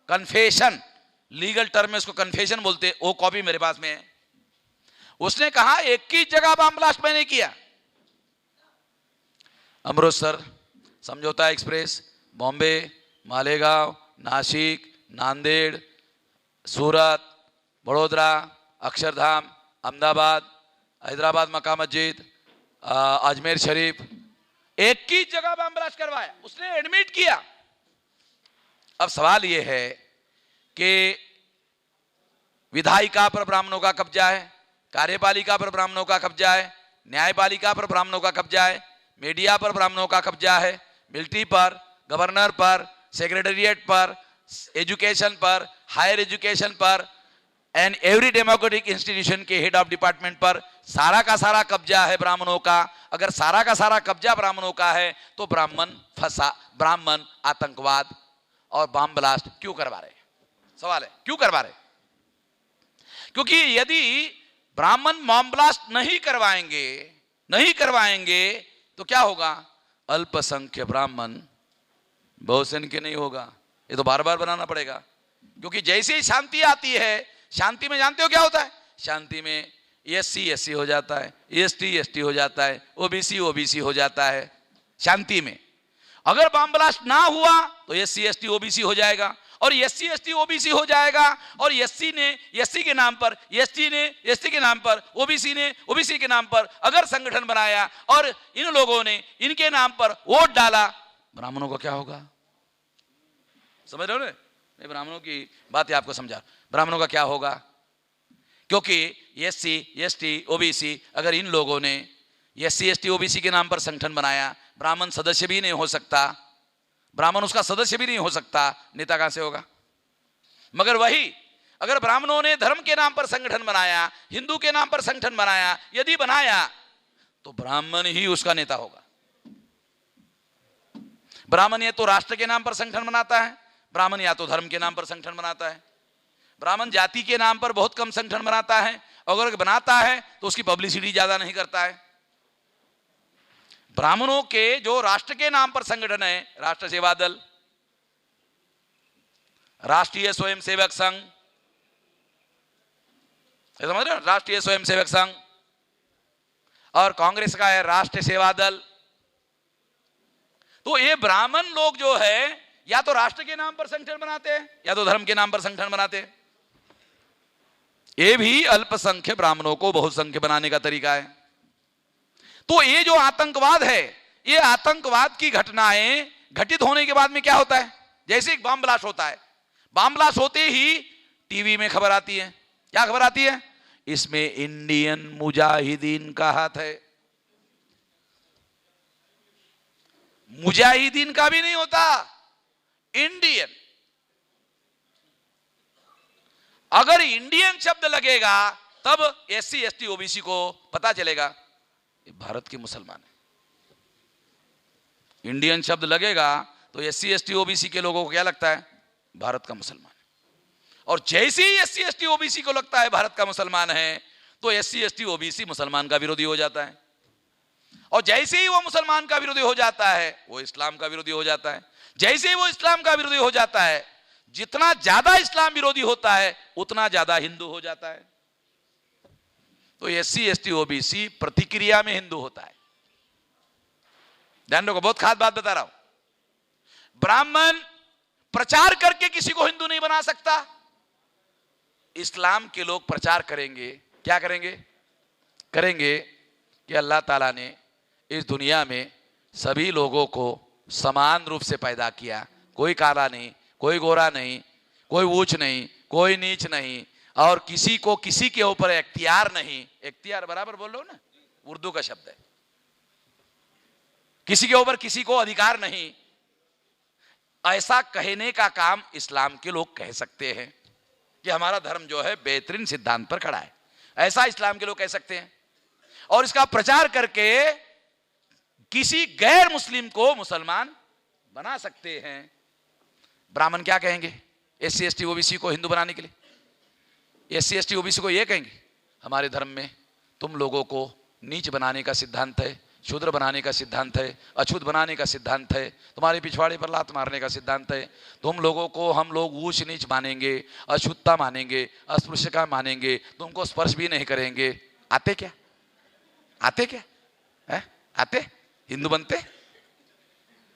कन्फेशन, लीगल टर्म में उसको कन्फेशन बोलते, वो कॉपी मेरे पास में है। उसने कहा 21 जगह बम ब्लास्ट मैंने किया। अमृतसर, समझौता एक्सप्रेस, बॉम्बे, मालेगांव, नासिक, नांदेड़, सूरत, बड़ोदरा, अक्षरधाम, अहमदाबाद, हैदराबाद मक्का मस्जिद, अजमेर शरीफ, 21 जगह बम ब्लास्ट करवाया, उसने एडमिट किया। अब सवाल यह है कि विधायिका पर ब्राह्मणों का कब्जा है, कार्यपालिका पर ब्राह्मणों का कब्जा है, न्यायपालिका पर ब्राह्मणों का कब्जा है, मीडिया पर ब्राह्मणों का कब्जा है, मिलिट्री पर, गवर्नर पर, सेक्रेटेरिएट पर, एजुकेशन पर, हायर एजुकेशन पर एंड एवरी डेमोक्रेटिक इंस्टीट्यूशन के हेड ऑफ डिपार्टमेंट पर सारा का सारा कब्जा है ब्राह्मणों का। अगर सारा का सारा कब्जा ब्राह्मणों का है तो ब्राह्मण आतंकवाद और बम ब्लास्ट क्यों करवा रहे? सवाल है क्यों करवा रहे? क्योंकि यदि ब्राह्मण बम ब्लास्ट नहीं करवाएंगे तो क्या होगा? अल्पसंख्य ब्राह्मण बहुसंख्य नहीं होगा। ये तो बार बार बनाना पड़ेगा, क्योंकि जैसे ही शांति आती है, शांति में जानते हो क्या होता है? शांति में SC हो जाता है, ST हो जाता है, OBC हो जाता है। शांति में अगर बम ब्लास्ट ना हुआ तो SC OBC हो जाएगा और SC OBC हो जाएगा और SC ने SC के नाम पर, ST ने ST के नाम पर, OBC ने OBC के नाम पर अगर संगठन बनाया और इन लोगों ने इनके नाम पर वोट डाला, ब्राह्मणों को क्या होगा? समझ रहे हो? मैं ब्राह्मणों की बात आपको समझा। ब्राह्मणों का क्या होगा? क्योंकि SC ST OBC अगर इन लोगों ने SC ST OBC के नाम पर संगठन बनाया, ब्राह्मण सदस्य भी नहीं हो सकता, ब्राह्मण उसका सदस्य भी नहीं हो सकता, नेता कहां से होगा? मगर वही अगर ब्राह्मणों ने धर्म के नाम पर संगठन बनाया, हिंदू के नाम पर संगठन बनाया, यदि बनाया तो ब्राह्मण ही उसका नेता होगा। ब्राह्मण या तो राष्ट्र के नाम पर संगठन बनाता है, ब्राह्मण या तो धर्म के नाम पर संगठन बनाता है। ब्राह्मण जाति के नाम पर बहुत कम संगठन बनाता है, अगर बनाता है तो उसकी पब्लिसिटी ज्यादा नहीं करता है। ब्राह्मणों के जो राष्ट्र के नाम पर संगठन है, राष्ट्र सेवा दल, राष्ट्रीय स्वयंसेवक संघ, समझ रहे हो, राष्ट्रीय स्वयंसेवक संघ, और कांग्रेस का है राष्ट्र सेवा दल। तो ये ब्राह्मण लोग जो है या तो राष्ट्र के नाम पर संगठन बनाते हैं या तो धर्म के नाम पर संगठन बनाते हैं। ये भी अल्पसंख्य ब्राह्मणों को बहुसंख्य बनाने का तरीका है। तो ये जो आतंकवाद है, ये आतंकवाद की घटनाएं घटित होने के बाद में क्या होता है, जैसे एक बम ब्लास्ट होता है, बम ब्लास्ट होते ही टीवी में खबर आती है। क्या खबर आती है? इसमें इंडियन मुजाहिदीन का हाथ है। मुजाहिदीन का भी नहीं होता, इंडियन। अगर इंडियन शब्द लगेगा तब एससी एसटी ओबीसी को पता चलेगा ये भारत के मुसलमान है। इंडियन शब्द लगेगा तो एससी एसटी ओबीसी के लोगों को क्या लगता है? भारत का मुसलमान है। और जैसे ही एससी एसटी ओबीसी को लगता है भारत का मुसलमान है, तो एससी एसटी ओबीसी मुसलमान का विरोधी हो जाता है। और जैसे ही वो मुसलमान का विरोधी हो जाता है, वो इस्लाम का विरोधी हो जाता है। जैसे ही वो इस्लाम का विरोधी हो जाता है, जितना ज्यादा इस्लाम विरोधी होता है उतना ज्यादा हिंदू हो जाता है। तो एससी एसटी ओबीसी प्रतिक्रिया में हिंदू होता है। ध्यान रखो, बहुत खास बात बता रहा हूं। ब्राह्मण प्रचार करके किसी को हिंदू नहीं बना सकता। इस्लाम के लोग प्रचार करेंगे, क्या करेंगे? करेंगे कि अल्लाह ताला ने इस दुनिया में सभी लोगों को समान रूप से पैदा किया। कोई काला नहीं, कोई गोरा नहीं, कोई ऊंच नहीं, कोई नीच नहीं, और किसी को किसी के ऊपर इख्तियार नहीं। इख्तियार बराबर बोल रहे हो ना, उर्दू का शब्द है। किसी के ऊपर किसी को अधिकार नहीं, ऐसा कहने का काम इस्लाम के लोग कह सकते हैं कि हमारा धर्म जो है बेहतरीन सिद्धांत पर खड़ा है। ऐसा इस्लाम के लोग कह सकते हैं। और इसका प्रचार करके किसी गैर मुस्लिम को मुसलमान बना सकते हैं। ब्राह्मण क्या कहेंगे एससी एसटी ओबीसी को हिंदू बनाने के लिए? एससी एसटी ओबीसी को यह कहेंगे, हमारे धर्म में तुम लोगों को नीच बनाने का सिद्धांत है, शूद्र बनाने का सिद्धांत है, अछूत बनाने का सिद्धांत है, तुम्हारे पिछवाड़े पर लात मारने का सिद्धांत है। तुम लोगों को हम लोग ऊंच नीच मानेंगे, अछूतता मानेंगे, अस्पृश्यता मानेंगे, तुमको स्पर्श भी नहीं करेंगे। आते क्या? आते क्या है? आते हिंदू बनते?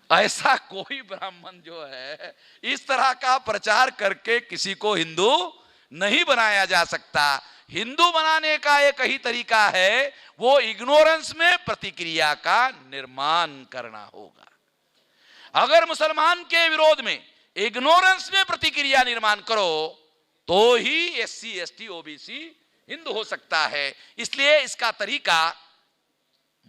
ऐसा कोई ब्राह्मण जो है इस तरह का प्रचार करके किसी को हिंदू नहीं बनाया जा सकता। हिंदू बनाने का एक ही तरीका है, वो इग्नोरेंस में प्रतिक्रिया का निर्माण करना होगा। अगर मुसलमान के विरोध में इग्नोरेंस में प्रतिक्रिया निर्माण करो तो ही एससी एसटी ओबीसी हिंदू हो सकता है। इसलिए इसका तरीका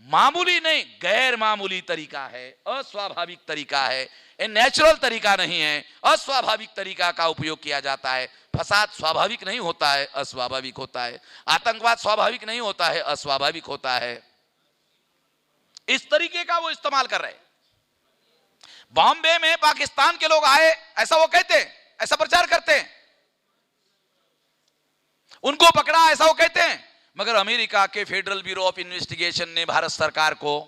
मामूली नहीं, गैर मामूली तरीका है, अस्वाभाविक तरीका है। ये नेचुरल तरीका नहीं है, अस्वाभाविक तरीका का उपयोग किया जाता है। फसाद स्वाभाविक नहीं होता है, अस्वाभाविक होता है। आतंकवाद स्वाभाविक नहीं होता है, अस्वाभाविक होता है। इस तरीके का वो इस्तेमाल कर रहे हैं। बॉम्बे में पाकिस्तान के लोग आए, ऐसा वो कहते हैं, ऐसा प्रचार करते हैं। उनको पकड़ा, ऐसा वो कहते हैं। मगर अमेरिका के फेडरल ब्यूरो ऑफ इन्वेस्टिगेशन ने भारत सरकार को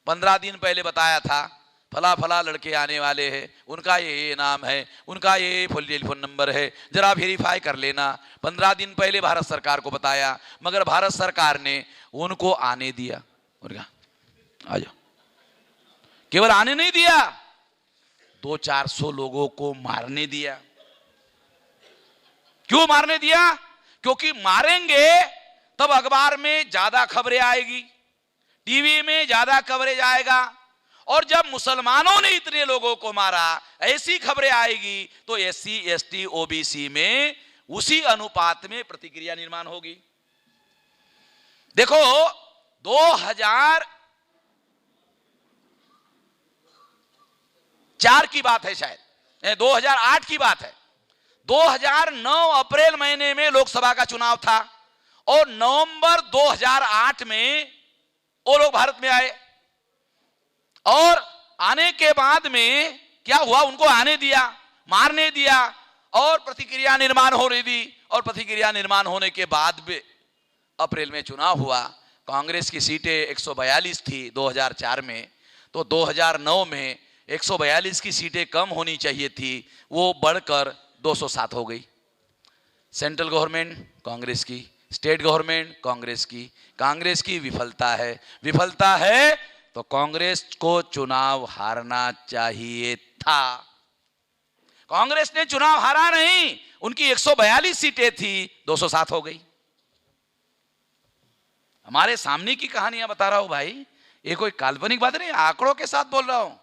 15 दिन पहले बताया था, फला फला लड़के आने वाले हैं, उनका ये नाम है, उनका ये टेलीफोन नंबर है, जरा वेरीफाई कर लेना। 15 दिन पहले भारत सरकार को बताया, मगर भारत सरकार ने उनको आने दिया। उनका आ जाओ, केवल आने नहीं दिया, 200-400 लोगों को मारने दिया। क्यों मारने दिया? क्योंकि मारेंगे तब अखबार में ज्यादा खबरें आएगी, टीवी में ज्यादा कवरेज आएगा, और जब मुसलमानों ने इतने लोगों को मारा ऐसी खबरें आएगी तो एससी एसटी ओबीसी में उसी अनुपात में प्रतिक्रिया निर्माण होगी। देखो 2004 की बात है, शायद 2008 की बात है। 2009 अप्रैल महीने में लोकसभा का चुनाव था और नवंबर 2008 में वो लोग भारत में आए। और आने के बाद में क्या हुआ? उनको आने दिया, मारने दिया, और प्रतिक्रिया निर्माण हो रही थी। और प्रतिक्रिया निर्माण होने के बाद भी अप्रैल में चुनाव हुआ। कांग्रेस की सीटें 142 थी 2004 में, तो 2009 में 142 की सीटें कम होनी चाहिए थी, वो बढ़कर 207 हो गई। सेंट्रल गवर्नमेंट कांग्रेस की, स्टेट गवर्नमेंट कांग्रेस की विफलता है तो कांग्रेस को चुनाव हारना चाहिए था। कांग्रेस ने चुनाव हारा नहीं, उनकी 142 सीटें थी, 207 हो गई। हमारे सामने की कहानियां बता रहा हूं भाई, ये कोई काल्पनिक बात नहीं, आंकड़ों के साथ बोल रहा हूं।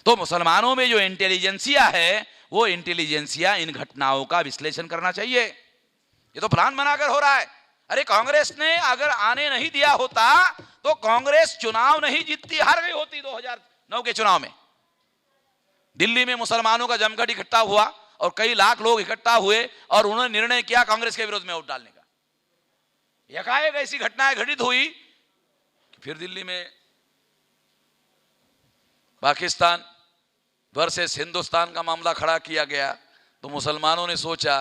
तो मुसलमानों में जो इंटेलिजेंसिया है, वो इंटेलिजेंसिया इन घटनाओं का विश्लेषण करना चाहिए। ये तो प्लान बनाकर हो रहा है। अरे कांग्रेस ने अगर आने नहीं दिया होता तो कांग्रेस चुनाव नहीं जीतती, हार गई होती 2009 के चुनाव में। दिल्ली में मुसलमानों का जमघट इकट्ठा हुआ और कई लाख लोग इकट्ठा हुए और उन्होंने निर्णय किया कांग्रेस के विरोध में वोट डालने का। एकाएक ऐसी घटनाएं घटित हुई कि फिर दिल्ली में पाकिस्तान वर्सेस हिंदुस्तान का मामला खड़ा किया गया, तो मुसलमानों ने सोचा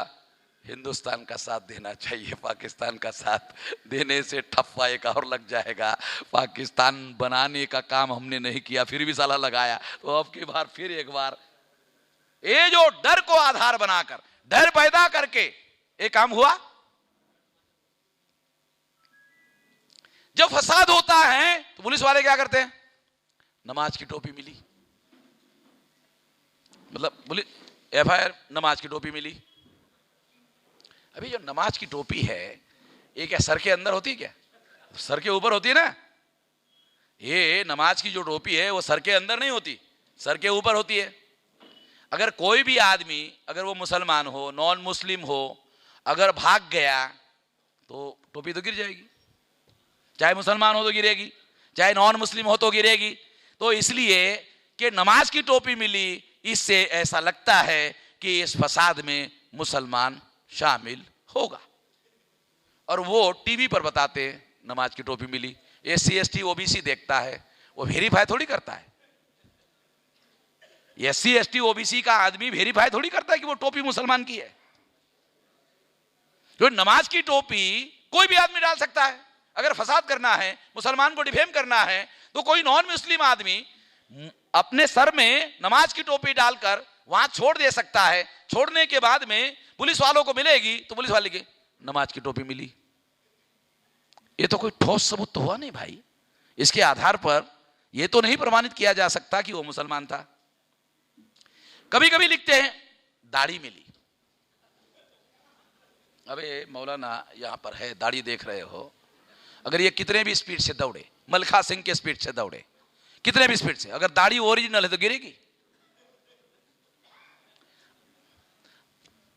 हिंदुस्तान का साथ देना चाहिए, पाकिस्तान का साथ देने से ठप्पा एक और लग जाएगा। पाकिस्तान बनाने का काम हमने नहीं किया, फिर भी साला लगाया, तो अब की बार फिर एक बार ये जो डर को आधार बनाकर, डर पैदा करके ये काम हुआ। जब फसाद होता है तो पुलिस वाले क्या करते हैं? नमाज की टोपी मिली, मतलब पुलिस एफआईआर, नमाज की टोपी मिली। अभी जो नमाज की टोपी है ये क्या सर के अंदर होती है? क्या सर के ऊपर होती है ना? ये नमाज की जो टोपी है वो सर के अंदर नहीं होती, सर के ऊपर होती है। अगर कोई भी आदमी, अगर वो मुसलमान हो, नॉन मुस्लिम हो, अगर भाग गया तो टोपी तो गिर जाएगी, चाहे मुसलमान हो तो गिरेगी, चाहे नॉन मुस्लिम हो तो गिरेगी। तो इसलिए कि नमाज की टोपी मिली, इससे ऐसा लगता है कि इस फसाद में मुसलमान शामिल होगा। और वो टीवी पर बताते हैं नमाज की टोपी मिली। SC ST OBC देखता है, वो वेरीफाई थोड़ी करता है। SC ST OBC का आदमी वेरीफाई थोड़ी करता है कि वो टोपी मुसलमान की है। तो नमाज की टोपी कोई भी आदमी डाल सकता है। अगर फसाद करना है, मुसलमान को डिफेम करना है, तो कोई नॉन मुस्लिम आदमी अपने सर में नमाज की टोपी डालकर वहां छोड़ दे सकता है। छोड़ने के बाद में पुलिस वालों को मिलेगी तो पुलिस वाले की नमाज की टोपी मिली। ये तो कोई ठोस सबूत तो हुआ नहीं भाई। इसके आधार पर यह तो नहीं प्रमाणित किया जा सकता कि वो मुसलमान था। कभी कभी लिखते हैं दाढ़ी मिली। अबे मौलाना यहां पर है, दाढ़ी देख रहे हो, अगर ये कितने भी स्पीड से दौड़े, मलखा सिंह के स्पीड से दौड़े, कितने भी स्पीड से, अगर दाढ़ी ओरिजिनल है तो गिरेगी।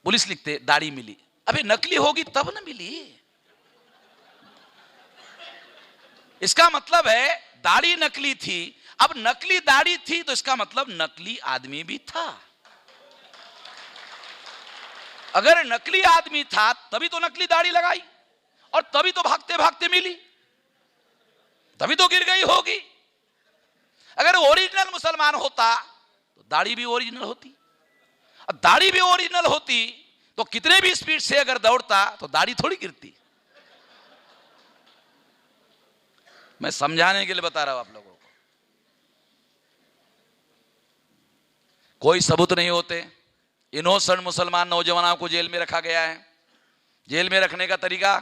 पुलिस लिखते दाढ़ी मिली। अबे नकली होगी तब ना मिली। इसका मतलब है दाढ़ी नकली थी। अब नकली दाढ़ी थी तो इसका मतलब नकली आदमी भी था। अगर नकली आदमी था तभी तो नकली दाढ़ी लगाई और तभी तो भागते भागते मिली, तभी तो गिर गई होगी। अगर ओरिजिनल मुसलमान होता तो दाढ़ी भी ओरिजिनल होती, और दाढ़ी भी ओरिजिनल होती तो कितने भी स्पीड से अगर दौड़ता तो दाढ़ी थोड़ी गिरती। मैं समझाने के लिए बता रहा हूं आप लोगों को। कोई सबूत नहीं होते। इनोसेंट मुसलमान नौजवानों को जेल में रखा गया है। जेल में रखने का तरीका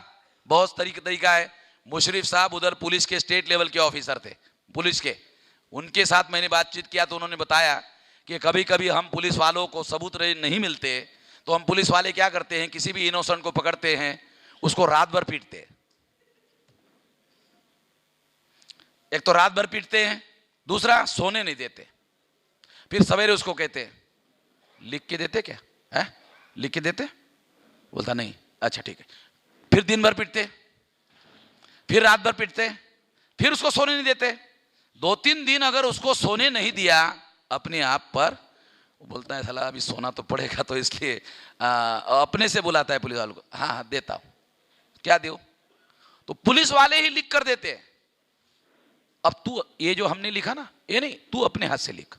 बहुत तरीका है। मुशर्रफ साहब उधर पुलिस के स्टेट लेवल के ऑफिसर थे, पुलिस के, उनके साथ मैंने बातचीत किया तो उन्होंने बताया कि कभी कभी हम पुलिस वालों को सबूत नहीं मिलते तो हम पुलिस वाले क्या करते हैं, किसी भी इनोसेंट को पकड़ते हैं, उसको रात भर पीटते हैं। एक तो रात भर पीटते हैं, दूसरा सोने नहीं देते। फिर सवेरे उसको कहते हैं लिख के देते क्या है, लिख के देते? बोलता नहीं, अच्छा ठीक है। फिर दिन भर पीटते, फिर रात भर पीटते, फिर उसको सोने नहीं देते। 2-3 दिन अगर उसको सोने नहीं दिया अपने आप पर, वो बोलता है साला अभी सोना तो पड़ेगा, तो इसलिए अपने से बुलाता है पुलिस वालों को, हाँ हाँ देता हूं, क्या दो? तो पुलिस वाले ही लिख कर देते हैं। अब तू ये जो हमने लिखा ना, ये नहीं, तू अपने हाथ से लिख,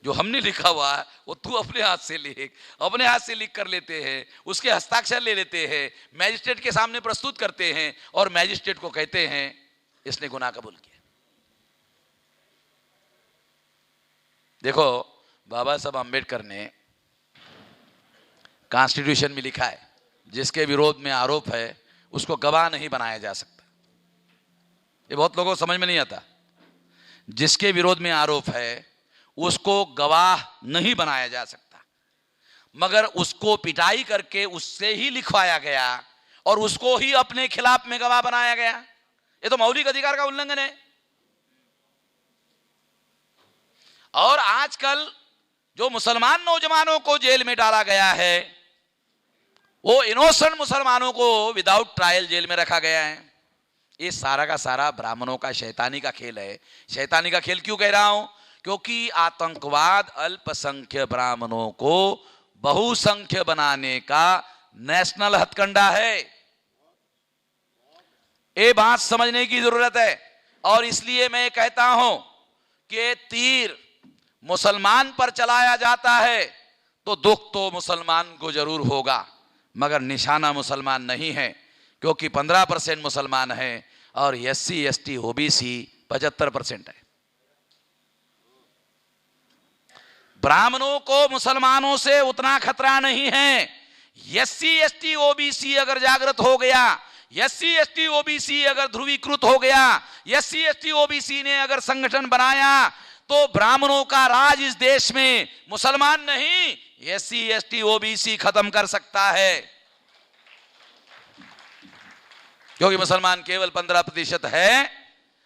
जो हमने लिखा हुआ है वो तू अपने हाथ से लिख, अपने हाथ से लिख कर लेते हैं, उसके हस्ताक्षर ले लेते हैं, मैजिस्ट्रेट के सामने प्रस्तुत करते हैं और मैजिस्ट्रेट को कहते हैं इसने गुनाह कबूल किया। देखो बाबा साहब अम्बेडकर ने कॉन्स्टिट्यूशन में लिखा है जिसके विरोध में आरोप है उसको गवाह नहीं बनाया जा सकता। ये बहुत लोगों को समझ में नहीं आता। जिसके विरोध में आरोप है उसको गवाह नहीं बनाया जा सकता, मगर उसको पिटाई करके उससे ही लिखवाया गया और उसको ही अपने खिलाफ में गवाह बनाया गया। ये तो मौलिक अधिकार का उल्लंघन है। और आजकल जो मुसलमान नौजवानों को जेल में डाला गया है वो इनोसेंट मुसलमानों को विदाउट ट्रायल जेल में रखा गया है। ये सारा का सारा ब्राह्मणों का शैतानी का खेल है। शैतानी का खेल क्यों कह रहा हूं? क्योंकि आतंकवाद अल्पसंख्य ब्राह्मणों को बहुसंख्य बनाने का नेशनल हथकंडा है। ये बात समझने की जरूरत है। और इसलिए मैं कहता हूं कि तीर मुसलमान पर चलाया जाता है तो दुख तो मुसलमान को जरूर होगा, मगर निशाना मुसलमान नहीं है, क्योंकि 15% मुसलमान है और SC ST OBC 75% है। ब्राह्मणों को मुसलमानों से उतना खतरा नहीं है। SC ST OBC अगर जागृत हो गया, SC ST OBC अगर ध्रुवीकृत हो गया, SC ST OBC ने अगर संगठन बनाया तो ब्राह्मणों का राज इस देश में मुसलमान नहीं SC ST OBC खत्म कर सकता है। क्योंकि मुसलमान केवल 15% है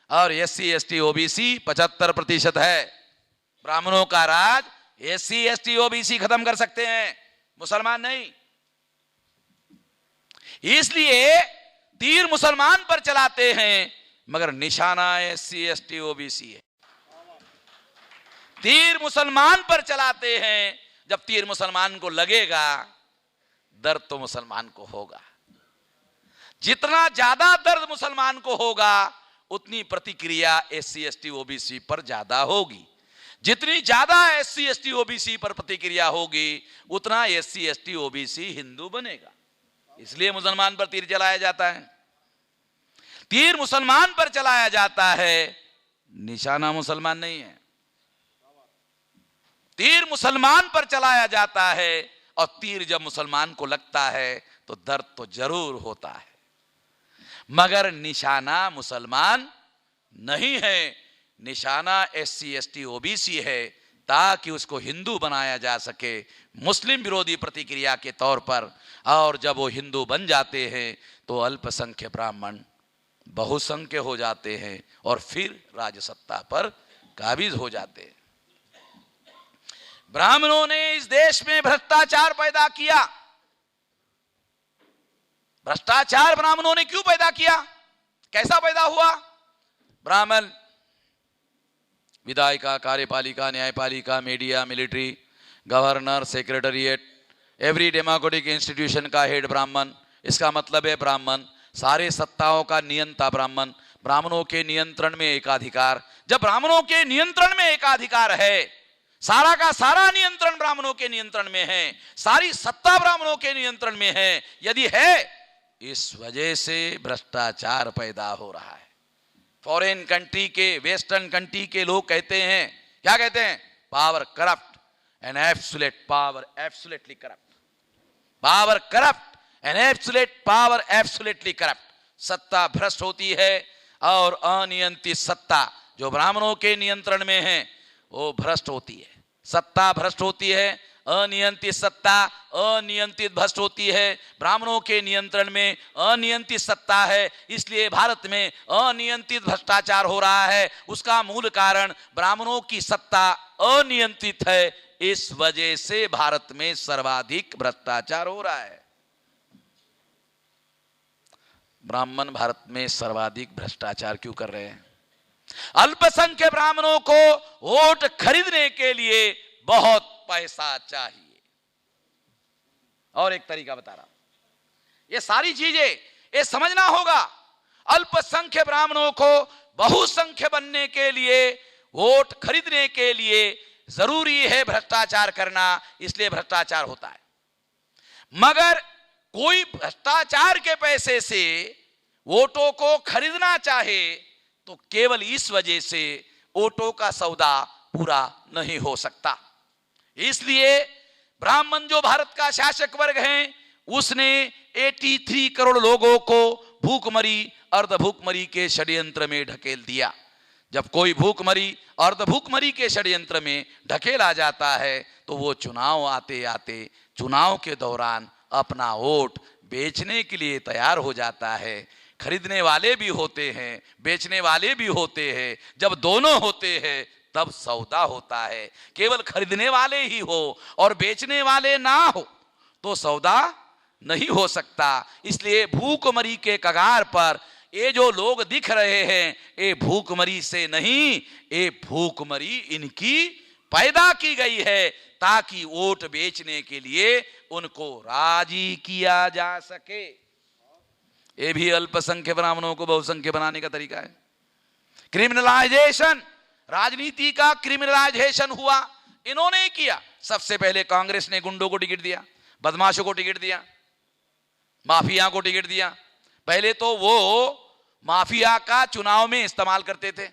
और SC ST OBC 75% है। ब्राह्मणों का राज SC ST OBC खत्म कर सकते हैं, मुसलमान नहीं। इसलिए तीर मुसलमान पर चलाते हैं मगर निशाना SC ST OBC है। तीर मुसलमान पर चलाते हैं, जब तीर मुसलमान को लगेगा दर्द तो मुसलमान को होगा। जितना ज्यादा दर्द मुसलमान को होगा उतनी प्रतिक्रिया SC ST OBC पर ज्यादा होगी। जितनी ज्यादा SC ST OBC पर प्रतिक्रिया होगी उतना SC ST OBC हिंदू बनेगा। इसलिए मुसलमान पर तीर चलाया जाता है। तीर मुसलमान पर चलाया जाता है, निशाना मुसलमान नहीं है। तीर मुसलमान पर चलाया जाता है और तीर जब मुसलमान को लगता है तो दर्द तो जरूर होता है, मगर निशाना मुसलमान नहीं है। निशाना SC ST OBC है, ताकि उसको हिंदू बनाया जा सके मुस्लिम विरोधी प्रतिक्रिया के तौर पर। और जब वो हिंदू बन जाते हैं तो अल्पसंख्य ब्राह्मण बहुसंख्य हो जाते हैं और फिर राजसत्ता पर काबिज हो जाते हैं। ब्राह्मणों ने इस देश में भ्रष्टाचार पैदा किया। भ्रष्टाचार ब्राह्मणों ने क्यों पैदा किया? कैसा पैदा हुआ? ब्राह्मण विधायिका, कार्यपालिका, न्यायपालिका, media, military, governor, secretariat, every democratic institution का हेड ब्राह्मण। इसका मतलब है ब्राह्मण, सारे सत्ताओं का नियंता ब्राह्मण, ब्राह्मणों के नियंत्रण में एकाधिकार। जब ब्राह्मणों के नियंत्रण में एकाधिकार है, सारा का सारा नियंत्रण ब्राह्मणों के नियंत्रण में है, सारी सत्ता ब्राह्मणों के नियंत्रण में है, यदि है, इस वजह से भ्रष्टाचार पैदा हो रहा है। फॉरेन कंट्री के, वेस्टर्न कंट्री के लोग कहते हैं, क्या कहते हैं? Power corrupt and absolute power absolutely corrupt. Power corrupt and absolute power absolutely corrupt. सत्ता भ्रष्ट होती है और अनियंत्रित सत्ता जो ब्राह्मणों के नियंत्रण में है वो भ्रष्ट होती है। सत्ता भ्रष्ट होती है, अनियंत्रित सत्ता अनियंत्रित भ्रष्ट होती है। ब्राह्मणों के नियंत्रण में अनियंत्रित सत्ता है, इसलिए भारत में अनियंत्रित भ्रष्टाचार हो रहा है। उसका मूल कारण ब्राह्मणों की सत्ता अनियंत्रित है, इस वजह से भारत में सर्वाधिक भ्रष्टाचार हो रहा है। ब्राह्मण भारत में सर्वाधिक भ्रष्टाचार क्यों कर रहे हैं? अल्पसंख्यक ब्राह्मणों को वोट खरीदने के लिए बहुत पैसा चाहिए। और एक तरीका बता रहा हूं, ये सारी चीजें ये समझना होगा। अल्पसंख्यक ब्राह्मणों को बहुसंख्य बनने के लिए, वोट खरीदने के लिए जरूरी है भ्रष्टाचार करना, इसलिए भ्रष्टाचार होता है। मगर कोई भ्रष्टाचार के पैसे से वोटों को खरीदना चाहे तो केवल इस वजह से वोटों का सौदा पूरा नहीं हो सकता। इसलिए ब्राह्मण जो भारत का शासक वर्ग है, उसने 83 करोड़ लोगों को भूखमरी अर्धभूखमरी के षड्यंत्र में ढकेल दिया। जब कोई भूखमरी अर्धभूखमरी के षड्यंत्र में ढकेला जाता है तो वो चुनाव आते आते चुनाव के दौरान अपना वोट बेचने के लिए तैयार हो जाता है। खरीदने वाले भी होते हैं, बेचने वाले भी होते हैं। जब दोनों होते हैं तब सौदा होता है। केवल खरीदने वाले ही हो और बेचने वाले ना हो तो सौदा नहीं हो सकता। इसलिए भूखमरी के कगार पर ये जो लोग दिख रहे हैं, ये भूखमरी से नहीं, ये भूखमरी इनकी पैदा की गई है ताकि वोट बेचने के लिए उनको राजी किया जा सके। ये भी अल्पसंख्यक ब्राह्मणों को बहुसंख्यक बनाने का तरीका है। क्रिमिनलाइजेशन, राजनीति का क्रिमिनलाइजेशन हुआ, इन्होंने किया। सबसे पहले कांग्रेस ने गुंडों को टिकट दिया, बदमाशों को टिकट दिया, माफिया को टिकट दिया। पहले तो वो माफिया का चुनाव में इस्तेमाल करते थे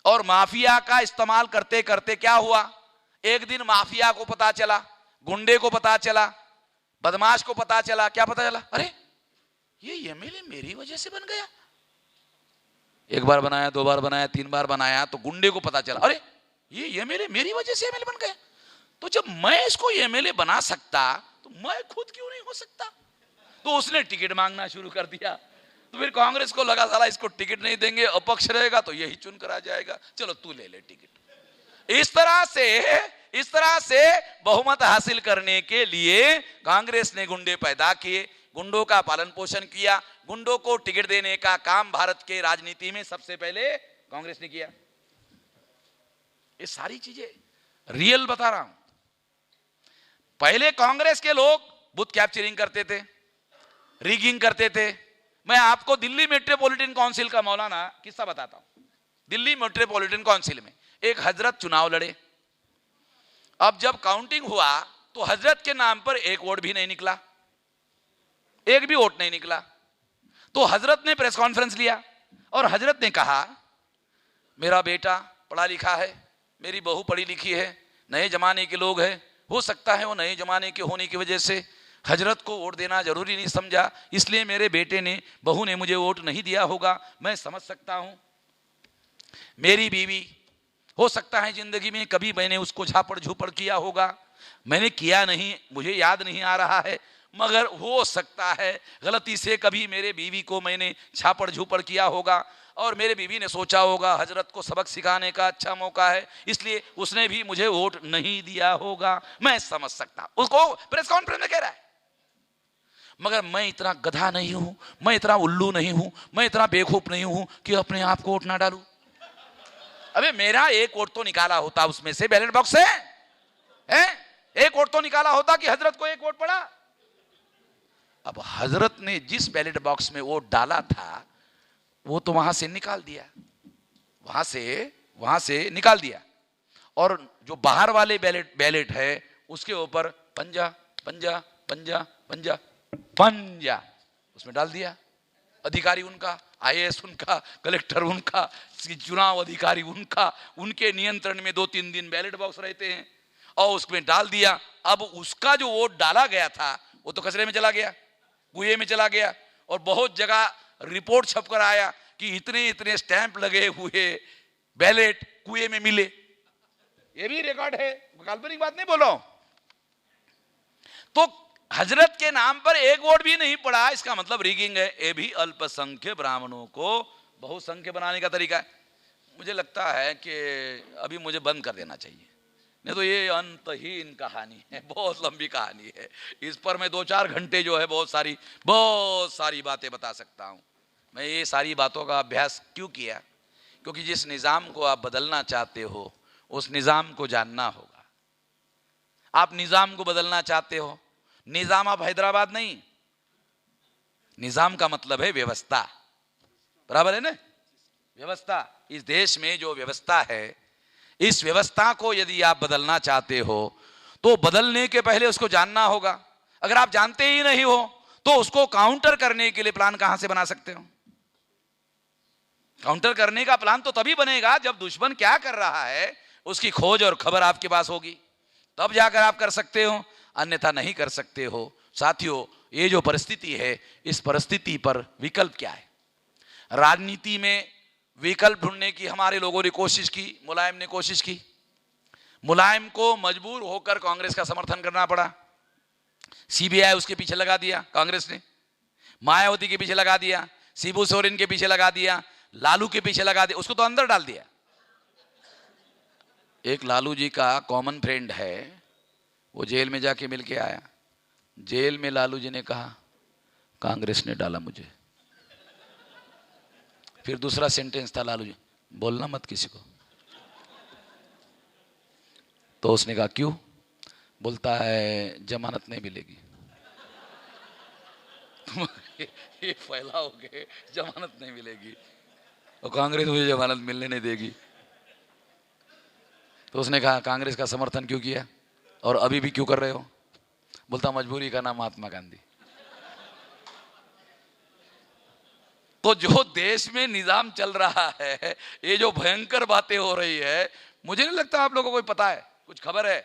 और माफिया का इस्तेमाल करते करते क्या हुआ, एक दिन माफिया को पता चला, गुंडे को पता चला, बदमाश को पता चला। क्या पता चला? अरे ये एमएलए मेरी वजह से बन गया। एक बार बनाया, दो बार बनाया, तीन बार बनाया तो गुंडे को पता चला, अरे ये एमएलए मेरी वजह से एमएलए बन गया। तो जब मैं इसको एमएलए बना सकता तो मैं खुद क्यों नहीं हो सकता? तो उसने टिकट मांगना शुरू कर दिया। तो फिर कांग्रेस को लगा साला इसको टिकट नहीं देंगे, अपक्ष रहेगा तो यही चुन कर आ जाएगा, चलो तू ले ले टिकट। इस तरह से बहुमत हासिल करने के लिए कांग्रेस ने गुंडे पैदा किए, गुंडों का पालन पोषण किया। गुंडों को टिकट देने का काम भारत के राजनीति में सबसे पहले कांग्रेस ने किया। ये सारी चीजें रियल बता रहा हूं। पहले कांग्रेस के लोग बूथ कैप्चरिंग करते थे, रिगिंग करते थे। मैं आपको दिल्ली मेट्रोपॉलिटन काउंसिल का मौलाना किस्सा बताता हूं। दिल्ली मेट्रोपॉलिटन काउंसिल में एक हजरत चुनाव लड़े। अब जब काउंटिंग हुआ तो हजरत के नाम पर एक वोट भी नहीं निकला, एक भी वोट नहीं निकला। तो हजरत ने प्रेस कॉन्फ्रेंस लिया और हजरत ने कहा, मेरा बेटा पढ़ा लिखा है, मेरी बहू पढ़ी लिखी है, नए जमाने के लोग हैं, हो सकता है वो नए जमाने के होने की वजह से हजरत को वोट देना जरूरी नहीं समझा, इसलिए मेरे बेटे ने, बहू ने मुझे वोट नहीं दिया होगा। मैं समझ सकता हूं। मेरी बीवी, हो सकता है जिंदगी में कभी मैंने उसको झापड़ झूपड़ किया होगा, मैंने किया नहीं, मुझे याद नहीं आ रहा है, मगर हो सकता है गलती से कभी मेरे बीवी को मैंने झापड़ झूपड़ किया होगा और मेरे बीवी ने सोचा होगा हजरत को सबक सिखाने का अच्छा मौका है, इसलिए उसने भी मुझे वोट नहीं दिया होगा। मैं समझ सकता, उसको प्रेस कॉन्फ्रेंस में कह रहा है। मगर मैं इतना गधा नहीं हूं, मैं इतना उल्लू नहीं हूं, मैं इतना बेवकूफ नहीं हूं कि अपने आप को वोट ना डालूं। अबे मेरा एक वोट तो निकाला होता उसमें से, बैलेट बॉक्स है? एक वोट तो निकाला होता कि हजरत को एक वोट पड़ा। अब हजरत ने जिस बैलेट बॉक्स में वोट डाला था वो तो वहां से निकाल दिया, वहां से निकाल दिया, और जो बाहर वाले बैलेट है उसके ऊपर पंजा पंजा पंजा पंजा पंजा उसमें डाल दिया। अधिकारी उनका, आईएएस उनका, कलेक्टर उनका, चुनाव अधिकारी उनका, उनके नियंत्रण में 2-3 दिन बैलेट बॉक्स रहते हैं और उसमें डाल दिया। अब उसका जो वोट डाला गया था वो तो कचरे में चला गया, कुएं में चला गया, और बहुत जगह रिपोर्ट छपकर आया कि इतने इतने स्टैंप लगे हुए बैलेट कुएं में मिले। ये भी रिकॉर्ड है, काल्पनिक बात नहीं बोलो। तो हजरत के नाम पर एक वोट भी नहीं पड़ा, इसका मतलब रिगिंग है। ये भी अल्पसंख्यक ब्राह्मणों को बहुसंख्यक बनाने का तरीका है। मुझे लगता है कि अभी मुझे बंद कर देना चाहिए, नहीं तो ये अंतहीन कहानी है, बहुत लंबी कहानी है। इस पर मैं 2-4 घंटे जो है बहुत सारी बातें बता सकता हूं। मैं ये सारी बातों का अभ्यास क्यों किया? क्योंकि जिस निज़ाम को आप बदलना चाहते हो उस निज़ाम को जानना होगा। आप निज़ाम को बदलना चाहते हो, निज़ाम आप हैदराबाद नहीं, निज़ाम का मतलब है व्यवस्था, बराबर है ना? व्यवस्था, इस देश में जो व्यवस्था है इस व्यवस्था को यदि आप बदलना चाहते हो तो बदलने के पहले उसको जानना होगा। अगर आप जानते ही नहीं हो तो उसको काउंटर करने के लिए प्लान कहां से बना सकते हो? काउंटर करने का प्लान तो तभी बनेगा जब दुश्मन क्या कर रहा है उसकी खोज और खबर आपके पास होगी, तब जाकर आप कर सकते हो, अन्यथा नहीं कर सकते हो। साथियों, ये जो परिस्थिति है, इस परिस्थिति पर विकल्प क्या है? राजनीति में विकल्प ढूंढने की हमारे लोगों ने कोशिश की, मुलायम ने कोशिश की। मुलायम को मजबूर होकर कांग्रेस का समर्थन करना पड़ा। सीबीआई उसके पीछे लगा दिया कांग्रेस ने, मायावती के पीछे लगा दिया, शिबू सोरेन के पीछे लगा दिया, लालू के पीछे लगा दिया, उसको तो अंदर डाल दिया। एक लालू जी का कॉमन फ्रेंड है, वो जेल में जाके मिल के आया। जेल में लालू जी ने कहा कांग्रेस ने डाला मुझे। फिर दूसरा सेंटेंस था लालू जी, बोलना मत किसी को। तो उसने कहा क्यों? बोलता है जमानत नहीं मिलेगी। ये फैलाओगे जमानत नहीं मिलेगी और कांग्रेस मुझे जमानत मिलने नहीं देगी। तो उसने कहा कांग्रेस का समर्थन क्यों किया और अभी भी क्यों कर रहे हो? बोलता मजबूरी का नाम महात्मा गांधी। तो जो देश में निजाम चल रहा है, ये जो भयंकर बातें हो रही है, मुझे नहीं लगता आप लोगों को कोई पता है, कुछ खबर है।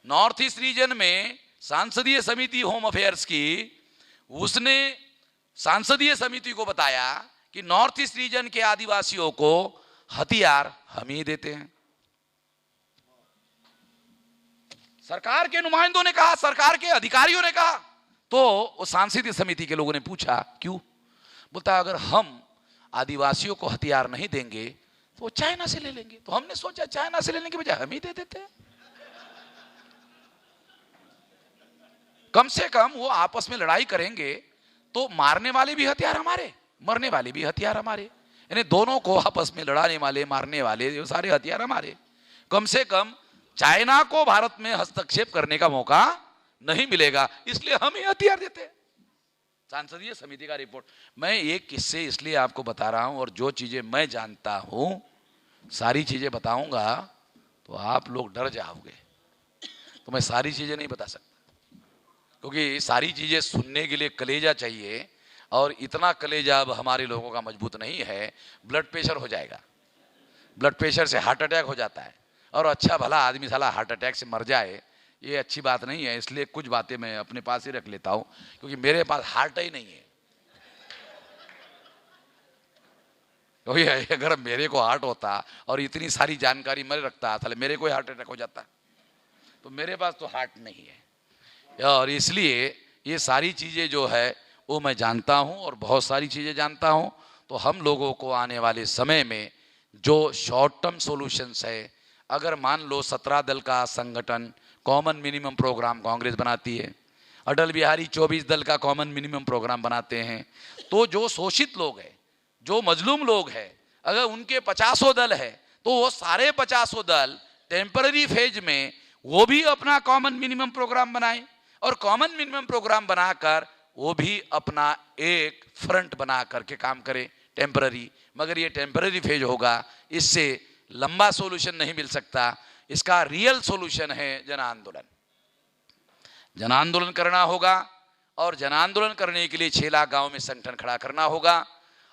नॉर्थ ईस्ट रीजन में सांसदीय समिति होम अफेयर्स की, उसने सांसदीय समिति को बताया कि नॉर्थ ईस्ट रीजन के आदिवासियों को हथियार हम ही देते हैं। सरकार के नुमाइंदों ने कहा, सरकार के अधिकारियों ने कहा। तो वो सांसदीय समिति के लोगों ने पूछा क्यों? बोलता अगर हम आदिवासियों को हथियार नहीं देंगे तो वो चाइना से ले लेंगे। तो हमने सोचा चाइना से लेने के बजाय हम ही दे देते हैं, कम से कम वो आपस में लड़ाई करेंगे तो मारने वाले भी हथियार हमारे, मरने वाले भी हथियार हमारे, यानी दोनों को आपस में लड़ाने वाले, मारने वाले, ये सारे हथियार हमारे। कम से कम चाइना को भारत में हस्तक्षेप करने का मौका नहीं मिलेगा, इसलिए हम ही हथियार देते हैं। सांसदीय समिति का रिपोर्ट। मैं ये किस्से इसलिए आपको बता रहा हूं और जो चीजें मैं जानता हूं सारी चीजें बताऊंगा तो आप लोग डर जाओगे। तो मैं सारी चीजें नहीं बता सकता क्योंकि सारी चीजें सुनने के लिए कलेजा चाहिए और इतना कलेजा अब हमारे लोगों का मजबूत नहीं है। ब्लड प्रेशर हो जाएगा, ब्लड प्रेशर से हार्ट अटैक हो जाता है और अच्छा भला आदमी साला हार्ट अटैक से मर जाए, ये अच्छी बात नहीं है। इसलिए कुछ बातें मैं अपने पास ही रख लेता हूं क्योंकि मेरे पास हार्ट ही नहीं है। क्योंकि अगर मेरे को हार्ट होता और इतनी सारी जानकारी मैं रखता था, मेरे को हार्ट अटैक हो जाता। तो मेरे पास तो हार्ट नहीं है और इसलिए ये सारी चीजें जो है वो मैं जानता हूं और बहुत सारी चीजें जानता हूं। तो हम लोगों को आने वाले समय में जो शॉर्ट टर्म सॉल्यूशंस है, अगर मान लो 17 दल का संगठन कॉमन मिनिमम प्रोग्राम कांग्रेस बनाती है, अटल बिहारी 24 दल का कॉमन मिनिमम प्रोग्राम बनाते हैं, तो जो शोषित लोग हैं, जो मजलूम लोग हैं, अगर उनके 50 दल है तो वो सारे 50 दल टेम्पररी फेज में वो भी अपना कॉमन मिनिमम प्रोग्राम बनाए और कॉमन मिनिमम प्रोग्राम बनाकर वो भी अपना एक फ्रंट बना करके काम करे टेम्पररी। मगर ये टेम्पररी फेज होगा, इससे लंबा सॉल्यूशन नहीं मिल सकता। इसका रियल सॉल्यूशन है जन आंदोलन। जन आंदोलन करना होगा और जन आंदोलन करने के लिए 6 लाख गांव में संगठन खड़ा करना होगा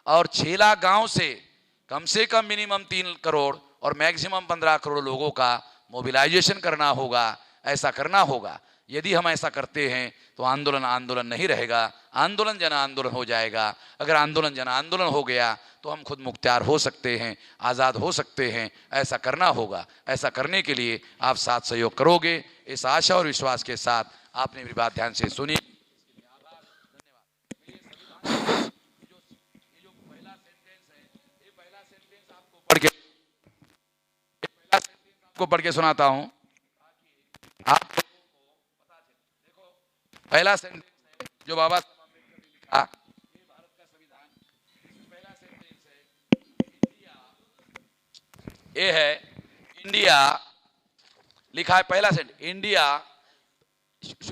और 6 लाख गांव से कम मिनिमम 3 करोड़ और मैक्सिमम 15 करोड़ लोगों का मोबिलाइजेशन करना होगा। ऐसा करना होगा। यदि हम ऐसा करते हैं तो आंदोलन आंदोलन नहीं रहेगा, आंदोलन जन आंदोलन हो जाएगा। अगर आंदोलन जन आंदोलन हो गया तो हम खुद मुख्तियार हो सकते हैं, आज़ाद हो सकते हैं। ऐसा करना होगा। ऐसा करने के लिए आप साथ सहयोग करोगे, इस आशा और विश्वास के साथ आपने मेरी बात ध्यान से सुनी। पढ़ के सुनाता हूं, आप देखो पहला सेंटेंस है जो बाबा साहब अम्बेडकर ने लिखा, ये भारत का संविधान, पहला सेंटेंस है इंडिया, ये है इंडिया लिखा है। पहला सेंटेंस इंडिया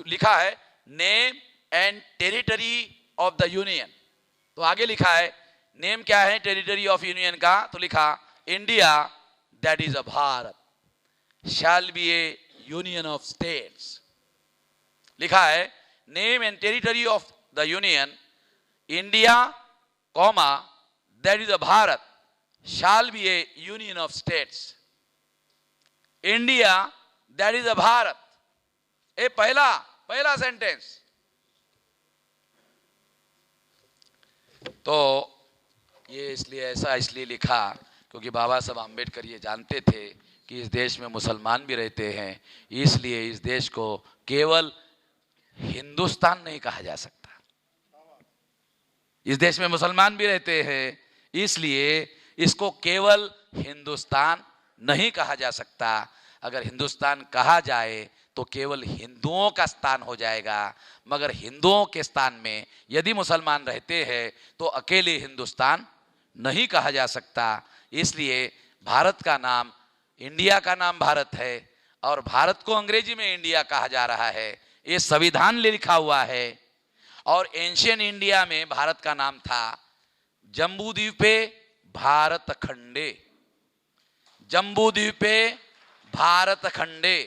लिखा है name and territory of the union. तो आगे लिखा है नेम क्या है टेरिटरी ऑफ यूनियन का, तो लिखा India that is a Bharat, shall be a union of states. लिखा है, name and territory of the union, India, comma, that is a Bharat, shall be a union of states. India, that is a Bharat. ये पहला sentence. तो ये इसलिए लिखा क्योंकि बाबा साहब आम्बेडकर ये जानते थे कि इस देश में मुसलमान भी रहते हैं, इसलिए इस देश को केवल हिंदुस्तान नहीं कहा जा सकता। इस देश में मुसलमान भी रहते हैं, इसलिए इसको केवल हिंदुस्तान नहीं कहा जा सकता। अगर हिंदुस्तान कहा जाए तो केवल हिंदुओं का स्थान हो जाएगा, मगर हिंदुओं के स्थान में यदि मुसलमान रहते हैं तो अकेले हिंदुस्तान नहीं कहा जा सकता। इसलिए भारत का नाम, इंडिया का नाम भारत है और भारत को अंग्रेजी में इंडिया कहा जा रहा है। ये संविधान में लिखा हुआ है। और एंशियन इंडिया में भारत का नाम था जम्बूद्वीपे भारत खंडे, जम्बूद्वीपे भारत खंडे,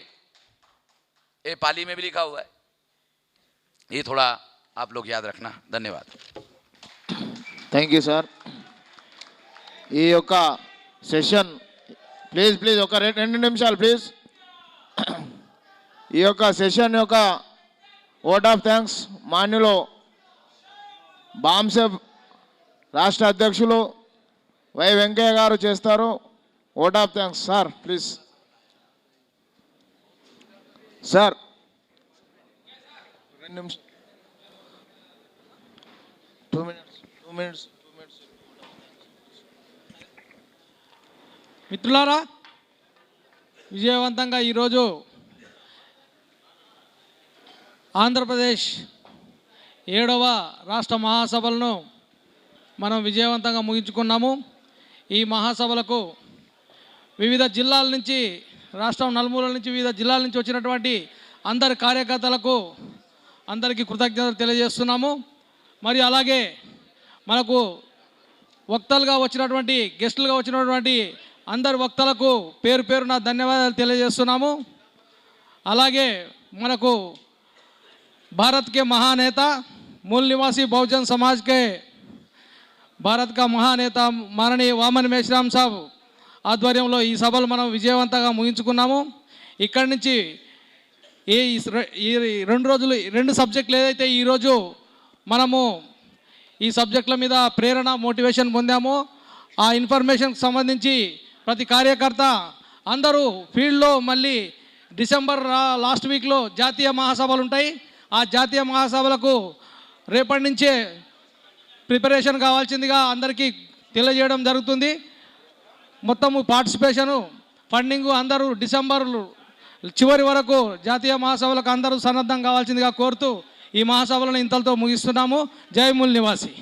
ये पाली में भी लिखा हुआ है। ये थोड़ा आप लोग याद रखना। धन्यवाद। Thank you sir. ఈ యొక్క సెషన్ ప్లీజ్ ఒక 2 నిమిషాలు ప్లీజ్। ఈ యొక్క సెషన్ యొక్క ఓట్ ఆఫ్ థ్యాంక్స్ మాన్యులు బాంసెబ్ రాష్ట్ర అధ్యక్షులు వై వెంకయ్య గారు చేస్తారు। Vote of thanks sir please sir. 2 నిమిషాలు 2 మినిట్స్। మిత్రులారా, విజయవంతంగా ఈరోజు ఆంధ్రప్రదేశ్ 7వ రాష్ట్ర మహాసభలను మనం విజయవంతంగా ముగించుకున్నాము। ఈ మహాసభలకు వివిధ జిల్లాల నుంచి, రాష్ట్రం నలుమూలల నుంచి, వివిధ జిల్లాల నుంచి వచ్చినటువంటి అందరి కార్యకర్తలకు అందరికీ కృతజ్ఞతలు తెలియజేస్తున్నాము। మరి అలాగే మనకు వక్తలుగా వచ్చినటువంటి, గెస్టులుగా వచ్చినటువంటి అందరి వక్తలకు పేరు పేరున ధన్యవాదాలు తెలియజేస్తున్నాము। అలాగే మనకు भारत के महानेता, मूल निवासी बहुजन समाज के भारत का महानेता माननीय वामन मेश्राम साहब ఆధ్వర్యంలో ఈ సభలు మనం విజయవంతంగా ముగించుకున్నాము। ఇక్కడి నుంచి ఈ 2 రోజులు 2 సబ్జెక్టులు ఏదైతే ఈరోజు మనము ఈ సబ్జెక్టుల మీద ప్రేరణ, మోటివేషన్ పొందామో ఆ ఇన్ఫర్మేషన్కి సంబంధించి ప్రతి కార్యకర్త అందరూ ఫీల్డ్లో మళ్ళీ డిసెంబర్ లాస్ట్ వీక్లో జాతీయ మహాసభలు ఉంటాయి। ఆ జాతీయ మహాసభలకు రేపటి నుంచే ప్రిపరేషన్ కావాల్సిందిగా అందరికీ తెలియజేయడం జరుగుతుంది। మొత్తము పార్టిసిపేషను, ఫండింగు అందరూ డిసెంబర్ చివరి వరకు జాతీయ మహాసభలకు అందరూ సన్నద్ధం కావాల్సిందిగా కోరుతూ ఈ మహాసభలను ఇంతటితో ముగిస్తున్నాము। జై మూల్ నివాసి।